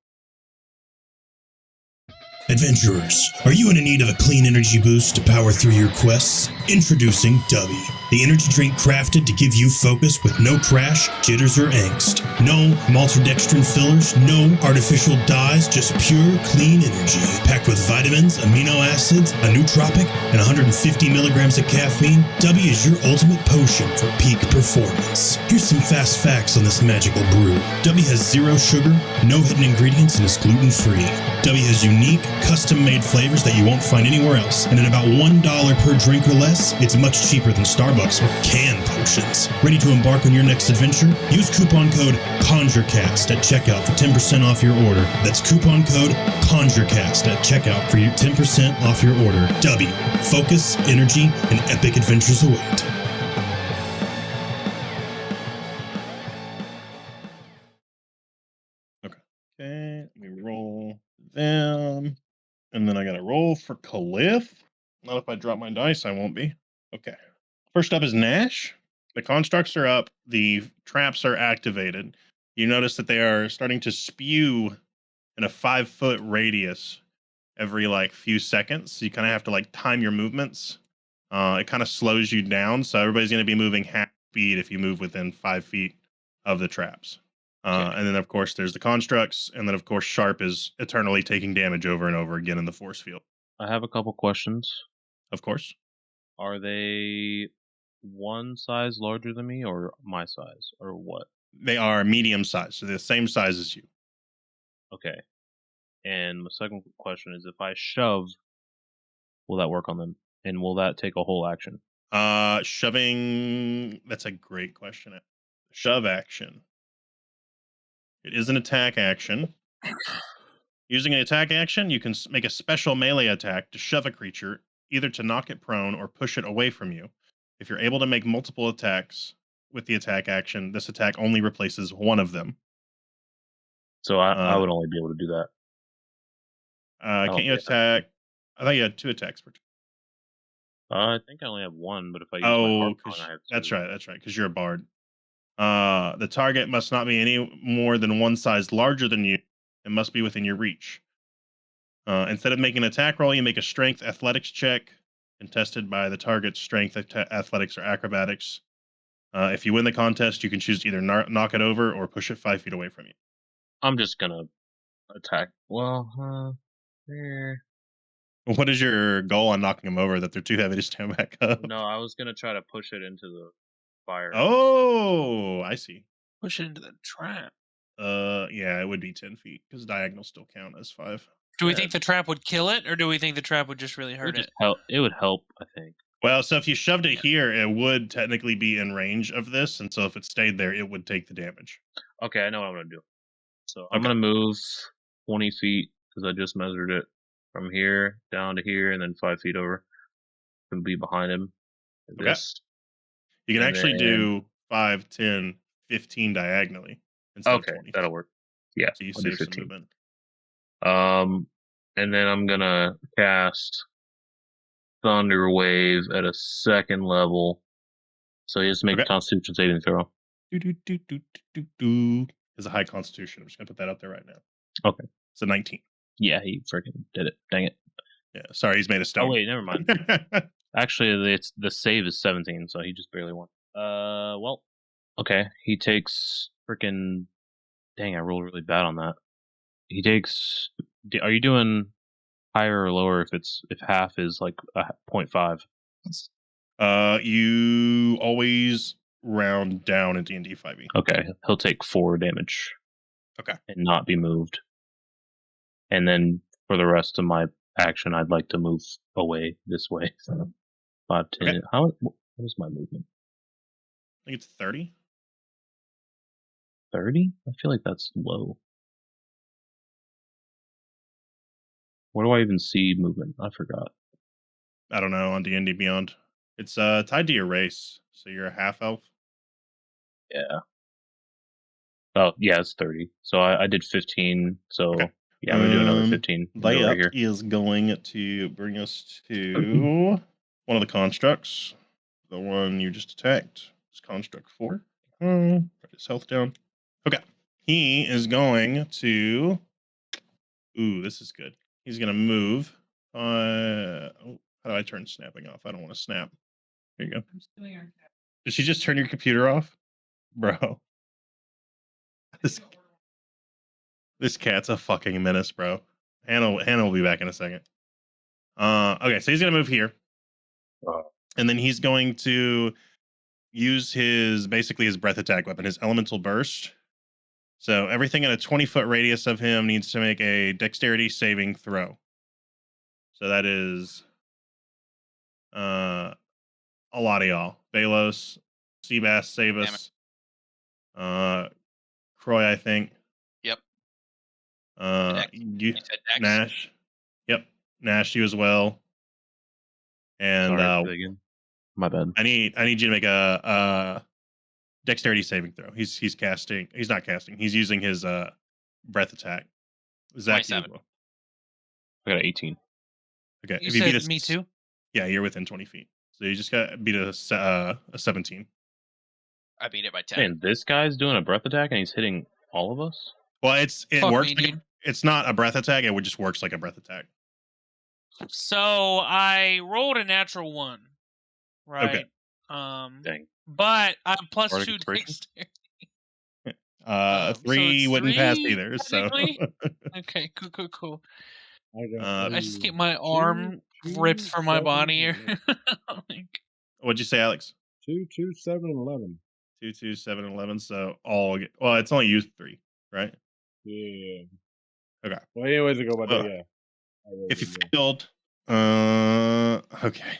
G: Adventurers, are you in need of a clean energy boost to power through your quests? Introducing Dubby, the energy drink crafted to give you focus with no crash, jitters, or angst. No maltodextrin fillers, no artificial dyes, just pure, clean energy. Packed with vitamins, amino acids, a nootropic, and 150 milligrams of caffeine, Dubby is your ultimate potion for peak performance. Here's some fast facts on this magical brew. Dubby has 0 sugar, no hidden ingredients, and is gluten-free. Dubby has unique, custom-made flavors that you won't find anywhere else. And at about $1 per drink or less, it's much cheaper than Starbucks or canned potions. Ready to embark on your next adventure? Use coupon code CONJURECAST at checkout for 10% off your order. That's coupon code CONJURECAST at checkout for your 10% off your order. W. Focus, energy, and epic adventures await.
A: Okay, let me roll them. And then I gotta roll for Cliff. Not if I drop my dice, I won't be. Okay. First up is Nash. The constructs are up. The traps are activated. You notice that they are starting to spew in a 5-foot radius every like few seconds. So you kind of have to like time your movements. It kind of slows you down. So everybody's going to be moving half speed if you move within 5 feet of the traps. And then, of course, there's the constructs. And then, of course, Sharp is eternally taking damage over and over again in the force field.
F: I have a couple questions.
A: Of course.
F: Are they one size larger than me or my size or what?
A: They are medium size. So they're the same size as you.
F: Okay. And my second question is if I shove, will that work on them? And will that take a whole action?
A: Shoving. That's a great question. Shove action. It is an attack action. Using an attack action, you can make a special melee attack to shove a creature, either to knock it prone or push it away from you. If you're able to make multiple attacks with the attack action, this attack only replaces one of them.
F: So I would only be able to do that.
A: Can't you attack? I thought you had 2 attacks per turn.
F: I think I only have one, but if I use my harp tongue, I have 2.
A: That's right, because you're a bard. The target must not be any more than one size larger than you and must be within your reach. Instead of making an attack roll, you make a strength athletics check contested by the target's strength, athletics, or acrobatics. If you win the contest, you can choose to either knock it over or push it 5 feet away from you.
F: I'm just going to attack. Well,
A: What is your goal on knocking them over that they're too heavy to stand back up?
F: No, I was going to try to push it into the fire.
A: Oh, I see.
C: Push it into the trap.
A: Yeah, it would be 10 feet because diagonals still count as 5.
C: Do we think the trap would kill it, or do we think the trap would just really hurt it?
F: It would help, I think.
A: Well, so if you shoved it here, it would technically be in range of this, and so if it stayed there, it would take the damage.
F: Okay, I know what I'm going to do. So I'm going to move 20 feet because I just measured it from here down to here and then 5 feet over. And be behind him.
A: Okay. You can actually do 5, 10, 15 diagonally instead of 20.
F: That'll work. Yeah,
A: so you save some movement.
F: And then I'm gonna cast Thunder Wave at a 2nd level. So he has to make a Constitution saving throw.
A: It's a high Constitution. I'm just gonna put that out there right now.
F: Okay.
A: It's a 19.
F: Yeah, he freaking did it. Dang it.
A: Yeah, sorry, he's made a stone.
F: Oh wait, never mind. Actually, the save is 17, so he just barely won. Well, okay. He takes freaking. Dang, I rolled really bad on that. He takes. Are you doing higher or lower if half is like a 0.5?
A: You always round down in D&D 5e.
F: Okay, he'll take 4 damage.
A: Okay,
F: and not be moved. And then for the rest of my action, I'd like to move away this way. So 5, 10. Okay. What is my movement?
A: I think it's 30.
F: 30? I feel like that's low. Where do I even see movement? I forgot.
A: I don't know on D&D Beyond. It's tied to your race, so you're a half elf.
F: Yeah. Oh yeah, it's 30. So I did 15. So yeah, I'm gonna do another 15.
A: That is going to bring us to one of the constructs, the one you just attacked. It's construct 4. Write his health down. Okay, he is going to. Ooh, this is good. He's gonna move. How do I turn snapping off? I don't want to snap. There you go. Did she just turn your computer off, bro? This cat's a fucking menace, bro. Hannah will be back in a second. Okay, so he's gonna move here, and then he's going to use his breath attack weapon, his elemental burst. So everything in a 20-foot radius of him needs to make a dexterity saving throw. So that is a lot of y'all. Balos, Seabass, Savus, Croy, I think.
B: Yep.
A: You,
B: You said Dex?
A: Nash. Yep. Nash, you as well. And
F: Sorry, say again. My bad.
A: I need you to make a dexterity saving throw. He's casting. He's not casting. He's using his breath attack. Zach, you as
B: 27.
A: well.
F: I got an 18.
A: Okay.
C: You
A: if you beat
C: said me too?
A: Yeah, you're within 20 feet. So you just got beat a 17.
B: I beat it by 10.
F: Man, this guy's doing a breath attack and he's hitting all of us?
A: Well, it
C: Fuck
A: works.
C: me, dude.
A: It's not a breath attack. It just works like a breath attack.
C: So I rolled a natural 1, right?
F: Dang.
C: But I'm plus
F: Bardic
C: 2
F: inspiration?
C: dexterity.
A: 3
C: it's
A: wouldn't pass
C: 3
A: either. So
C: technically? Okay, cool. I
A: Uh,
C: just get my arm ripped from my body here. Like,
A: what'd you say, Alex?
E: 2, 2, 7, and 11.
A: 2, 2, 7, 11. So all get, well, it's only used 3, right?
E: Yeah.
A: Okay.
E: Well, anyways, I go by
A: Well,
E: that. Yeah.
A: If you failed, okay.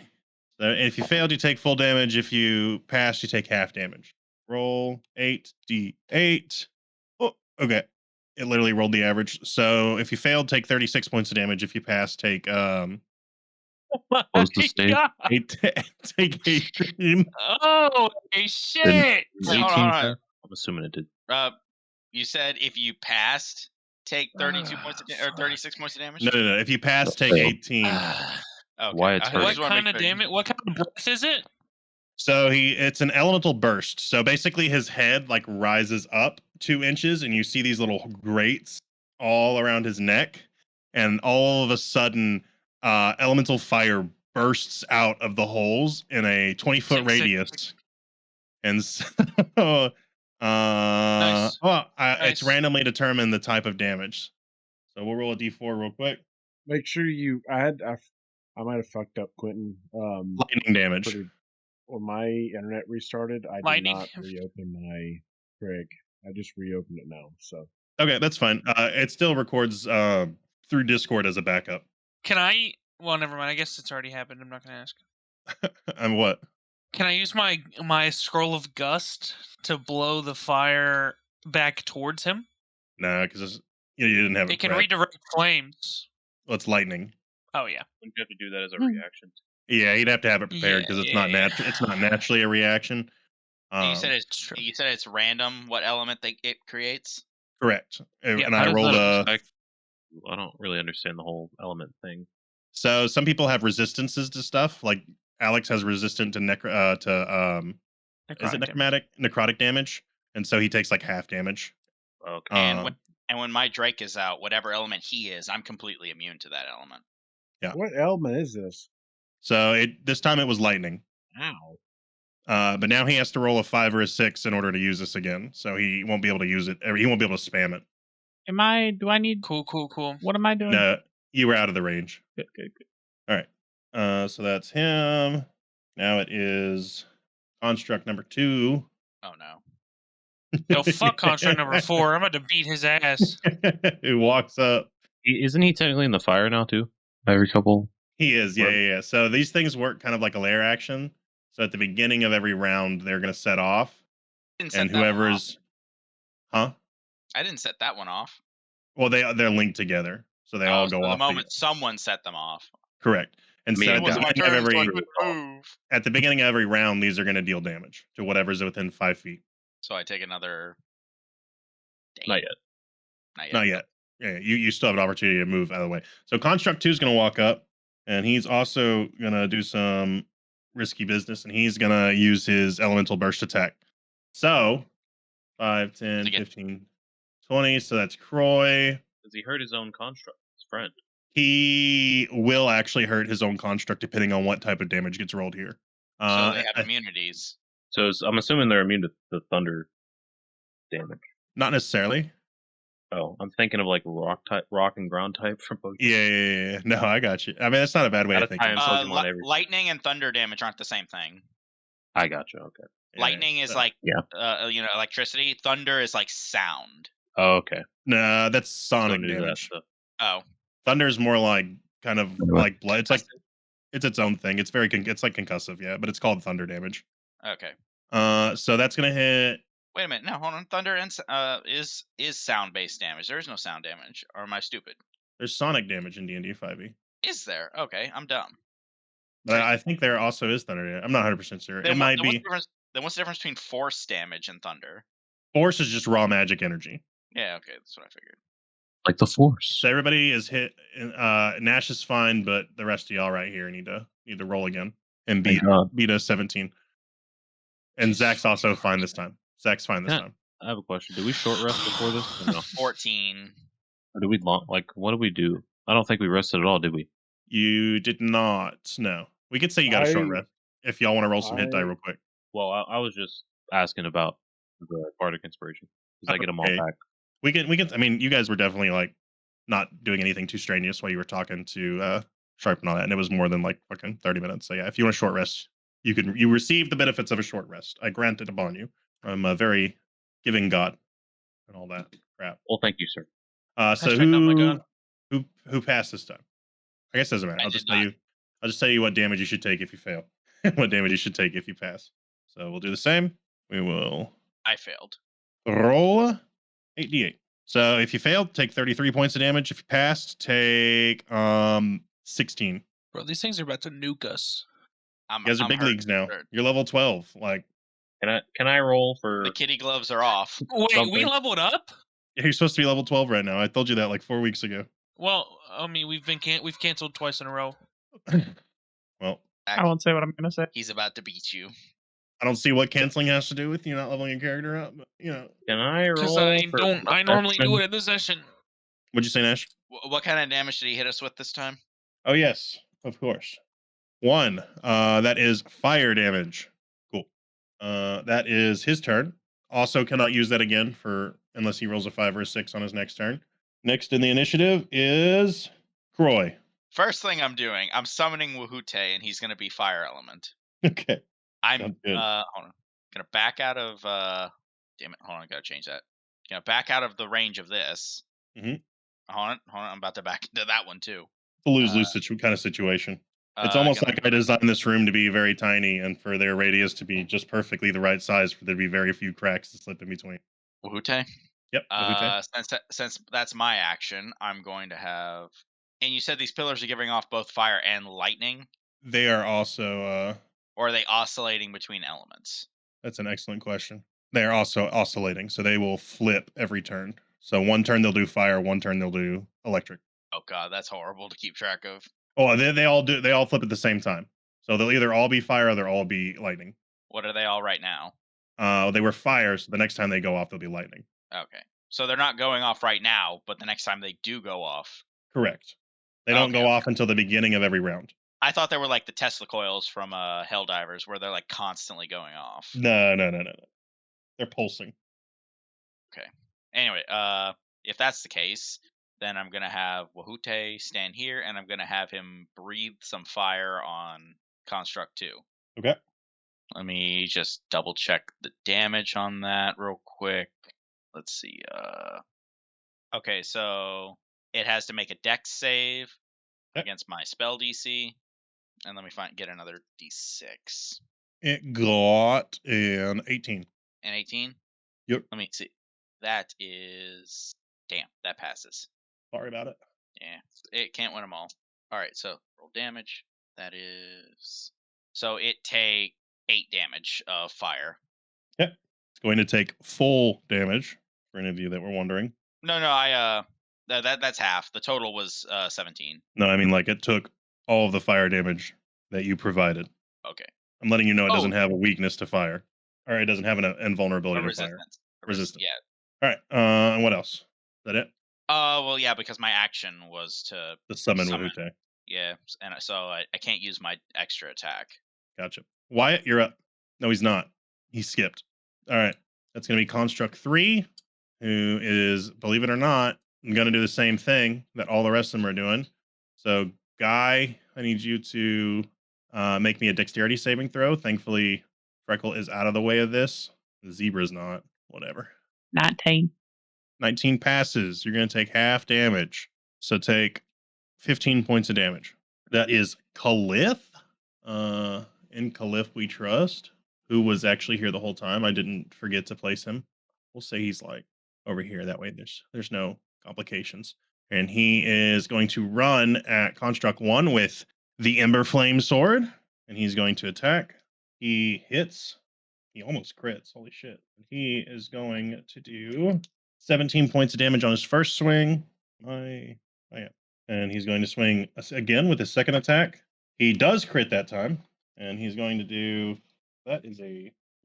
A: So if you failed, you take full damage. If you pass, you take half damage. Roll 8d8. Oh, okay. It literally rolled the average. So if you failed, take 36 points of damage. If you pass, take
C: oh
F: What was the
C: my
F: state?
C: God.
A: take 18.
C: Oh, shit!
F: Did
B: Hold
F: 18
B: on, hold on.
F: pass? I'm assuming it did.
B: You said if you passed, take 32 points of or 36 points of damage?
A: No. If you pass, take
F: Fail.
A: 18.
B: Okay.
F: Why it's
B: I
F: hurting.
C: What
B: just wanna
C: kind
B: make
C: of
B: sure.
C: damage? What kind of breath is it?
A: So it's an elemental burst. So basically his head like rises up 2 inches and you see these little grates all around his neck. And all of a sudden, elemental fire bursts out of the holes in a 20-foot
C: 6, 6,
A: radius.
C: 6.
A: And so,
C: Nice.
A: it's
C: Nice.
A: randomly determined the type of damage. So we'll roll a d4 real quick.
E: Make sure you. I might have fucked up, Quentin.
A: Lightning damage.
E: When my internet restarted, I did
C: Lightning.
E: not reopen my Craig. I just reopened it now. So
A: Okay, that's fine. It still records through Discord as a backup.
C: Can I? Well, never mind. I guess it's already happened. I'm not going to ask.
A: I'm what?
C: Can I use my scroll of gust to blow the fire back towards him?
A: No, because you didn't have
C: It
A: it.
C: can
A: prepped.
C: redirect flames.
A: Well, it's lightning.
C: Oh yeah.
F: Wouldn't you have to do that as a
D: Hmm.
F: reaction?
A: Yeah, you'd have to have it prepared because it's not
C: Yeah.
A: natural. It's not naturally a reaction.
B: And you said
C: true.
B: it's random what element it creates?
A: Correct.
C: Yeah,
A: And
F: How
A: I
F: does
A: rolled
F: that
A: a.
F: affect- I don't really understand the whole element thing.
A: So some people have resistances to stuff. Like Alex has resistant to is it necrotic damage, and so he takes like half damage.
F: Okay.
B: And when my Drake is out, whatever element he is, I'm completely immune to that element.
A: Yeah.
E: what element is this?
A: So this time it was lightning.
E: Ow.
A: But now he has to roll a 5 or a 6 in order to use this again. So he won't be able to use it. He won't be able to spam it.
D: Do I need,
C: Cool.
D: what am I doing?
A: No, you were out of the range.
F: Good.
A: All right. So that's him. Now it is construct number 2.
B: Oh no.
C: Yo, fuck construct number 4. I'm about to beat his ass.
A: Who walks up.
F: Isn't he technically in the fire now too? Every couple.
A: He is, yeah. So these things work kind of like a lair action. So at the beginning of every round, they're going to set off,
B: Didn't set
A: and
B: that one off.
A: whoever's, huh?
B: I didn't set that one off.
A: Well, they're linked together, so they all go
B: so
A: off.
B: the moment someone set them off.
A: Correct. And
F: Me
A: so
F: and
A: at the
B: It was my
A: beginning of
B: turn, so I
A: every
B: could move.
A: at the beginning of every round, these are going to deal damage to whatever's within 5 feet.
B: So I take another.
F: Not yet.
B: Not yet.
A: Not yet. Yeah, you still have an opportunity to move out of the way. So Construct 2 is going to walk up, and he's also going to do some risky business, and he's going to use his Elemental Burst attack. So 5, 10, 15, 20. So that's Croy.
F: Does he hurt his own construct? His friend.
A: He will actually hurt his own construct depending on what type of damage gets rolled here.
B: So they have immunities.
F: So I'm assuming they're immune to the thunder damage.
A: Not necessarily.
F: Oh, I'm thinking of like rock and ground type from Pokemon.
A: Yeah. No, I got you. I mean, that's not a bad way
F: At
A: to
F: a
A: think.
F: time,
A: of it.
F: Pokemon every-
B: Lightning and thunder damage aren't the same thing.
F: I gotcha. Okay.
A: Yeah.
B: Lightning is like electricity. Thunder is like sound.
F: Oh, okay.
A: Nah, that's sonic
F: So knew that
A: damage.
F: stuff.
B: Oh,
A: Thunder is more like kind of like blood. It's like it's its own thing. It's very it's like concussive, yeah, but it's called thunder damage.
B: Okay.
A: So that's gonna hit.
B: Wait a minute. No, hold on. Thunder and is sound based damage. There is no sound damage. Or am I stupid?
A: There's sonic damage in D&D 5e.
B: Is there? Okay, I'm dumb.
A: But I think there also is thunder damage. I'm not 100% sure. It might be.
B: Then what's the difference between force damage and thunder?
A: Force is just raw magic energy.
B: Yeah, okay, that's what I figured.
F: Like the Force.
A: So everybody is hit. Nash is fine, but the rest of y'all right here need to roll again and beat a 17. And Zach's also fine this time. Zach's fine this time.
F: I have a question. Did we short rest before this? Or no?
B: 14.
F: Or did we what did we do? I don't think we rested at all, did we?
A: You did not. No. We could say you got a short rest if y'all want to roll some hit die real quick.
F: Well, I was just asking about the Bardic Inspiration. Because I get them all back.
A: We can. I mean, you guys were definitely like not doing anything too strenuous while you were talking to Sharp and all that, and it was more than like fucking 30 minutes. So yeah, if you want a short rest, you receive the benefits of a short rest. I grant it upon you. I'm a very giving God and all that crap.
F: Well, thank you, sir.
A: So who passed this time? I guess it doesn't matter. I'll just tell you what damage you should take if you fail. What damage you should take if you pass. So we'll do the same. We will.
B: I failed.
A: Roll 8d8. So if you failed, take 33 points of damage. If you passed, take 16.
C: Bro, these things are about to nuke us.
A: You guys are big leagues now. You're level 12. Like,
F: can I roll for
B: the kitty gloves are off?
C: Wait,
F: something?
C: we leveled up?
A: Yeah, you're supposed to be level 12 right now. I told you that like 4 weeks ago.
C: Well, I mean, we've canceled twice in a row.
A: Well,
D: I won't say what I'm gonna say.
B: He's about to beat you.
A: I don't see what canceling has to do with you not leveling your character up. But, you know,
F: can I roll?
C: Because I normally do it in this session.
A: What'd you say, Nash?
B: What kind of damage did he hit us with this time?
A: Oh yes, of course. 1. That is fire damage. Cool. That is his turn. Also cannot use that again unless he rolls a 5 or a 6 on his next turn. Next in the initiative is Croy.
B: First thing I'm doing, I'm summoning Wahute, and he's going to be fire element.
A: Okay.
B: I'm hold on. Gonna back out of damn it, hold on, gotta change that. Gonna back out of the range of this.
A: Mm-hmm.
B: Hold on, I'm about to back into that one too.
A: It's a lose-lose kind of situation. It's almost like I designed this room to be very tiny and for their radius to be just perfectly the right size for there to be very few cracks to slip in between.
B: Wahute?
A: Yep.
B: Since that's my action, I'm going to have. And you said these pillars are giving off both fire and lightning.
A: They are also.
B: Or are they oscillating between elements?
A: That's an excellent question. They are also oscillating, so they will flip every turn. So one turn they'll do fire, one turn they'll do electric.
B: Oh god, that's horrible to keep track of.
A: Oh, they all flip at the same time. So they'll either all be fire or they'll all be lightning.
B: What are they all right now?
A: They were fire, so the next time they go off, they'll be lightning.
B: Okay. So they're not going off right now, but the next time they do go off.
A: Correct. They don't go off until the beginning of every round.
B: I thought they were like the Tesla coils from Helldivers, where they're like constantly going off.
A: No. They're pulsing.
B: Okay. Anyway, if that's the case, then I'm gonna have Wahute stand here, and I'm gonna have him breathe some fire on Construct 2.
A: Okay.
B: Let me just double check the damage on that real quick. Let's see. Okay, so it has to make a Dex save against my spell DC. And let me get another D6.
A: It got an 18.
B: An 18?
A: Yep.
B: Let me see. That is... Damn, that passes.
A: Sorry about it.
B: Yeah, it can't win them all. Alright, so roll damage. That is... So it take 8 damage of fire.
A: Yep. It's going to take full damage, for any of you that were wondering.
B: No, that's half. The total was 17.
A: No, I mean, like, it took all of the fire damage that you provided.
B: Okay.
A: I'm letting you know it doesn't have a weakness to fire. Or it doesn't have an invulnerability to fire. Resistance.
B: Yeah.
A: All right. And what else? Is that it?
B: Well, yeah, because my action was to
A: summon Wahute.
B: Yeah, and so I can't use my extra attack.
A: Gotcha. Wyatt, you're up. No, he's not. He skipped. All right. That's going to be Construct 3, who is, believe it or not, going to do the same thing that all the rest of them are doing. So, Guy, I need you to make me a dexterity saving throw. Thankfully, Freckle is out of the way of this. The zebra's not. Whatever.
D: 19.
A: 19 passes. You're going to take half damage. So take 15 points of damage. That is Khalif. In Khalif we trust, who was actually here the whole time. I didn't forget to place him. We'll say he's like over here. That way there's no complications. And he is going to run at Construct 1 with the Ember Flame Sword. And he's going to attack. He hits. He almost crits. Holy shit. He is going to do 17 points of damage on his first swing. And he's going to swing again with his second attack. He does crit that time. And he's going to do,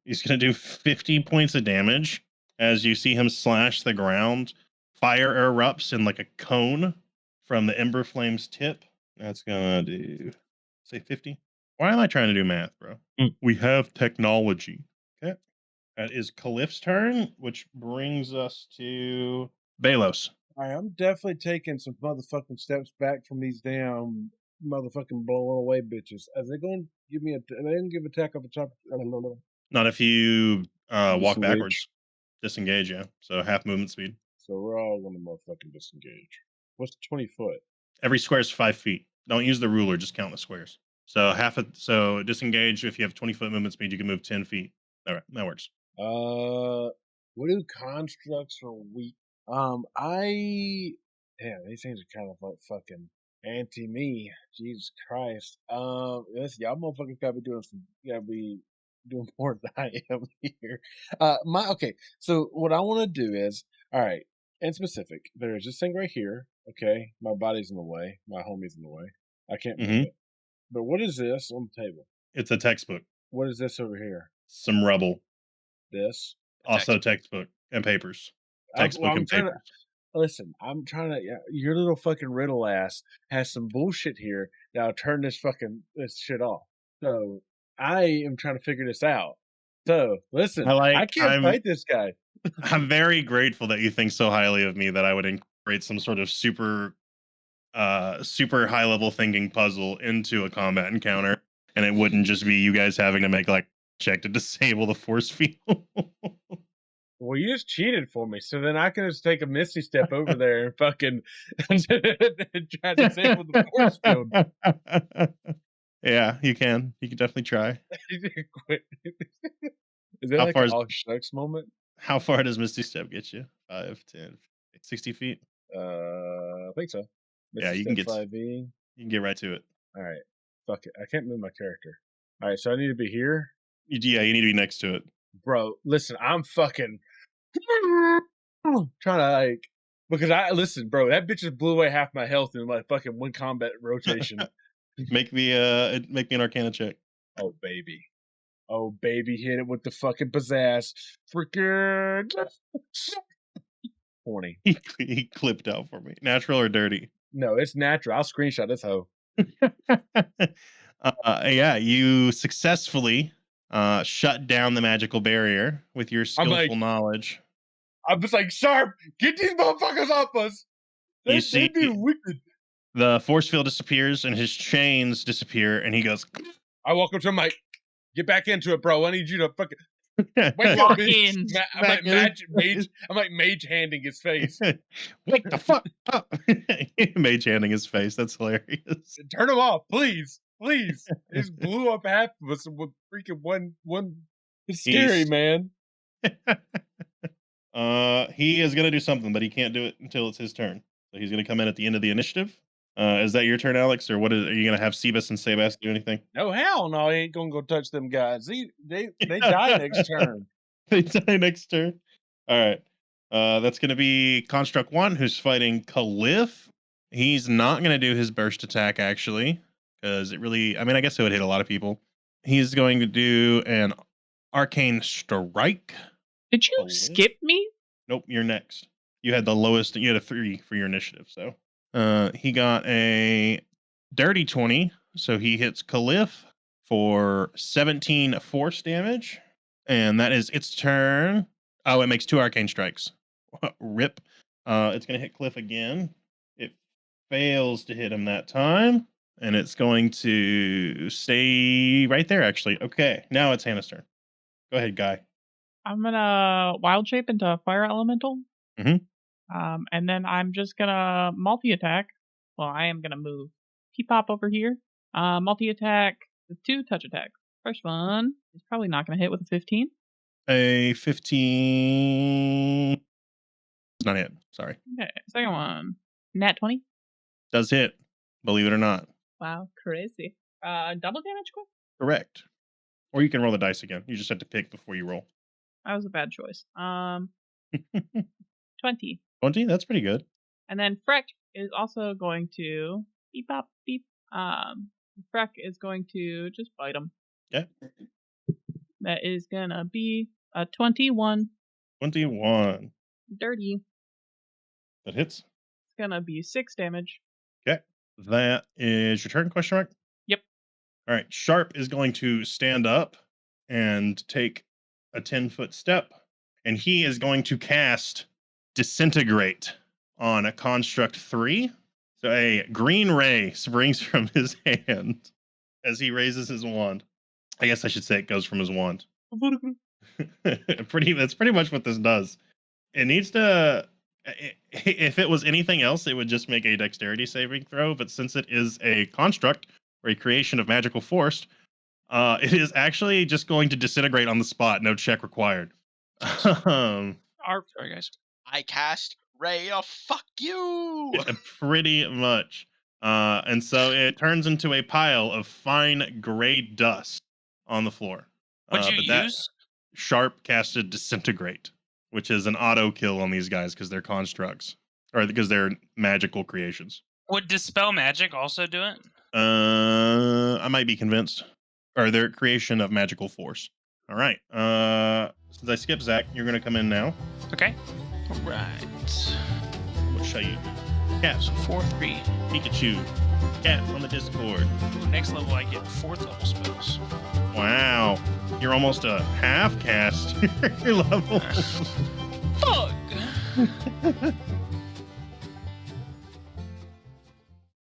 A: he's going to do 50 points of damage. As you see him slash the ground, fire erupts in like a cone from the Ember Flame's tip. That's going to do, say 50. Why am I trying to do math, bro? We have technology. Okay. That is Khalif's turn, which brings us to Balos.
E: All right, I'm definitely taking some motherfucking steps back from these damn motherfucking blowing away bitches. Are they going to give me they didn't give attack off the top?
A: Not if you walk
E: Disengage.
A: backwards. Disengage, yeah. So half movement speed.
E: So we're all going to motherfucking disengage. What's 20 foot?
A: Every square is 5 feet. Don't use the ruler, just count the squares. So disengage. If you have 20-foot movement speed, you can move 10 feet. All right, that works.
E: What do constructs are weak? Damn, these things are kind of like fucking anti-me. Jesus Christ. Listen, y'all motherfuckers gotta be doing more than I am here. Okay, so what I want to do is, all right, in specific, there's this thing right here, okay? My body's in the way. My homie's in the way. I can't move it. But what is this on the table?
A: It's a textbook.
E: What is this over here?
A: Some rubble.
E: This?
A: Also textbook and papers. Textbook and papers.
E: Listen, I'm trying to. Your little fucking riddle ass has some bullshit here that'll turn this shit off. So I am trying to figure this out. So listen, I can't fight this guy.
A: I'm very grateful that you think so highly of me that I would incorporate some sort of super high level thinking puzzle into a combat encounter, and it wouldn't just be you guys having to make like a check to disable the force field.
E: Well, you just cheated for me, so then I can just take a Misty Step over there and fucking try to disable the force field.
A: Yeah, you can. You can definitely try.
E: Is that like an all shucks moment?
A: How far does Misty Step get you? 5, 10, 60 feet?
E: I think so.
A: Yeah, you can get
E: 5e.
A: You can get right to it.
E: All right. Fuck it. I can't move my character. All right, so I need to be here?
A: Yeah, you need to be next to it.
E: Bro, listen, I'm fucking trying to because bro, that bitch just blew away half my health in my fucking one combat rotation.
A: Make me an Arcana check.
E: Oh baby, hit it with the fucking pizzazz. Freaking 20.
A: He clipped out for me. Natural or dirty?
E: No, it's natural. I'll screenshot this hoe.
A: Yeah, you successfully shut down the magical barrier with your skillful knowledge.
E: I'm just like, Sharp, get these motherfuckers off us. They be wicked.
A: The force field disappears and his chains disappear, and he goes.
E: I walk up to him like, get back into it, bro. I need you to fucking wake up, bitch. I'm like mage handing his face.
A: Wake the fuck up. Mage handing his face. That's hilarious.
E: Turn him off, please. Please. It just blew up half of us with freaking one. It's scary, man.
A: He is gonna do something, but he can't do it until it's his turn. So he's gonna come in at the end of the initiative. Is that your turn, Alex, or are you gonna have Sebas and Sebas do anything?
E: No, hell no, I ain't gonna go touch them guys. They die next turn.
A: They die next turn. All right. That's gonna be Construct 1, who's fighting Khalif. He's not gonna do his burst attack actually, because I guess it would hit a lot of people. He's going to do an arcane strike.
D: Did you skip me?
A: Nope, you're next. You had the lowest. You had a 3 for your initiative, so he got a dirty 20, so he hits Khalif for 17 force damage, and that is its turn. Oh, it makes 2 arcane strikes. Rip. It's going to hit Khalif again. It fails to hit him that time, and it's going to stay right there, actually. Okay, now it's Hannah's turn. Go ahead, Guy.
D: I'm gonna wild shape into a fire elemental.
A: Mm-hmm.
D: And then I'm just gonna multi-attack Well, I am gonna move Peepop over here. Multi-attack with 2 touch attacks. First one is probably not gonna hit with a 15.
A: A 15. It's not hit. Sorry.
D: Okay, second one. Nat 20.
A: Does hit. Believe it or not.
D: Wow, crazy. Double damage quick?
A: Correct. Or you can roll the dice again. You just have to pick before you roll.
D: That was a bad choice. 20.
A: 20? That's pretty good.
D: And then Freck is also going to beep bop beep. Freck is going to just bite him.
A: Yeah.
D: That is gonna be a 21.
A: 21.
D: Dirty.
A: That hits.
D: It's gonna be 6 damage.
A: Okay. That is your turn, question mark?
D: Yep.
A: All right. Sharp is going to stand up and take a 10-foot step, and he is going to cast Disintegrate on a Construct 3. So a green ray springs from his hand as he raises his wand. I guess I should say it goes from his wand. That's pretty much what this does. It needs to... If it was anything else, it would just make a dexterity saving throw. But since it is a construct or a creation of magical force, it is actually just going to disintegrate on the spot. No check required.
C: Sorry, guys.
B: I cast Ray of Fuck You!
A: Pretty much. And so it turns into a pile of fine gray dust on the floor.
C: What'd you
A: but
C: use?
A: Sharp casted Disintegrate, which is an auto kill on these guys because they're constructs. Or because they're magical creations.
C: Would Dispel Magic also do it?
A: I might be convinced. Or their creation of magical force. All right. Since I skipped Zach, you're going to come in now.
C: Okay. All right.
A: What shall you do? Cat,
C: So 4-3.
A: Pikachu, Cat on the Discord.
C: Ooh, next level, I get 4th level spells.
A: Wow. You're almost a half cast your level.
C: Fuck.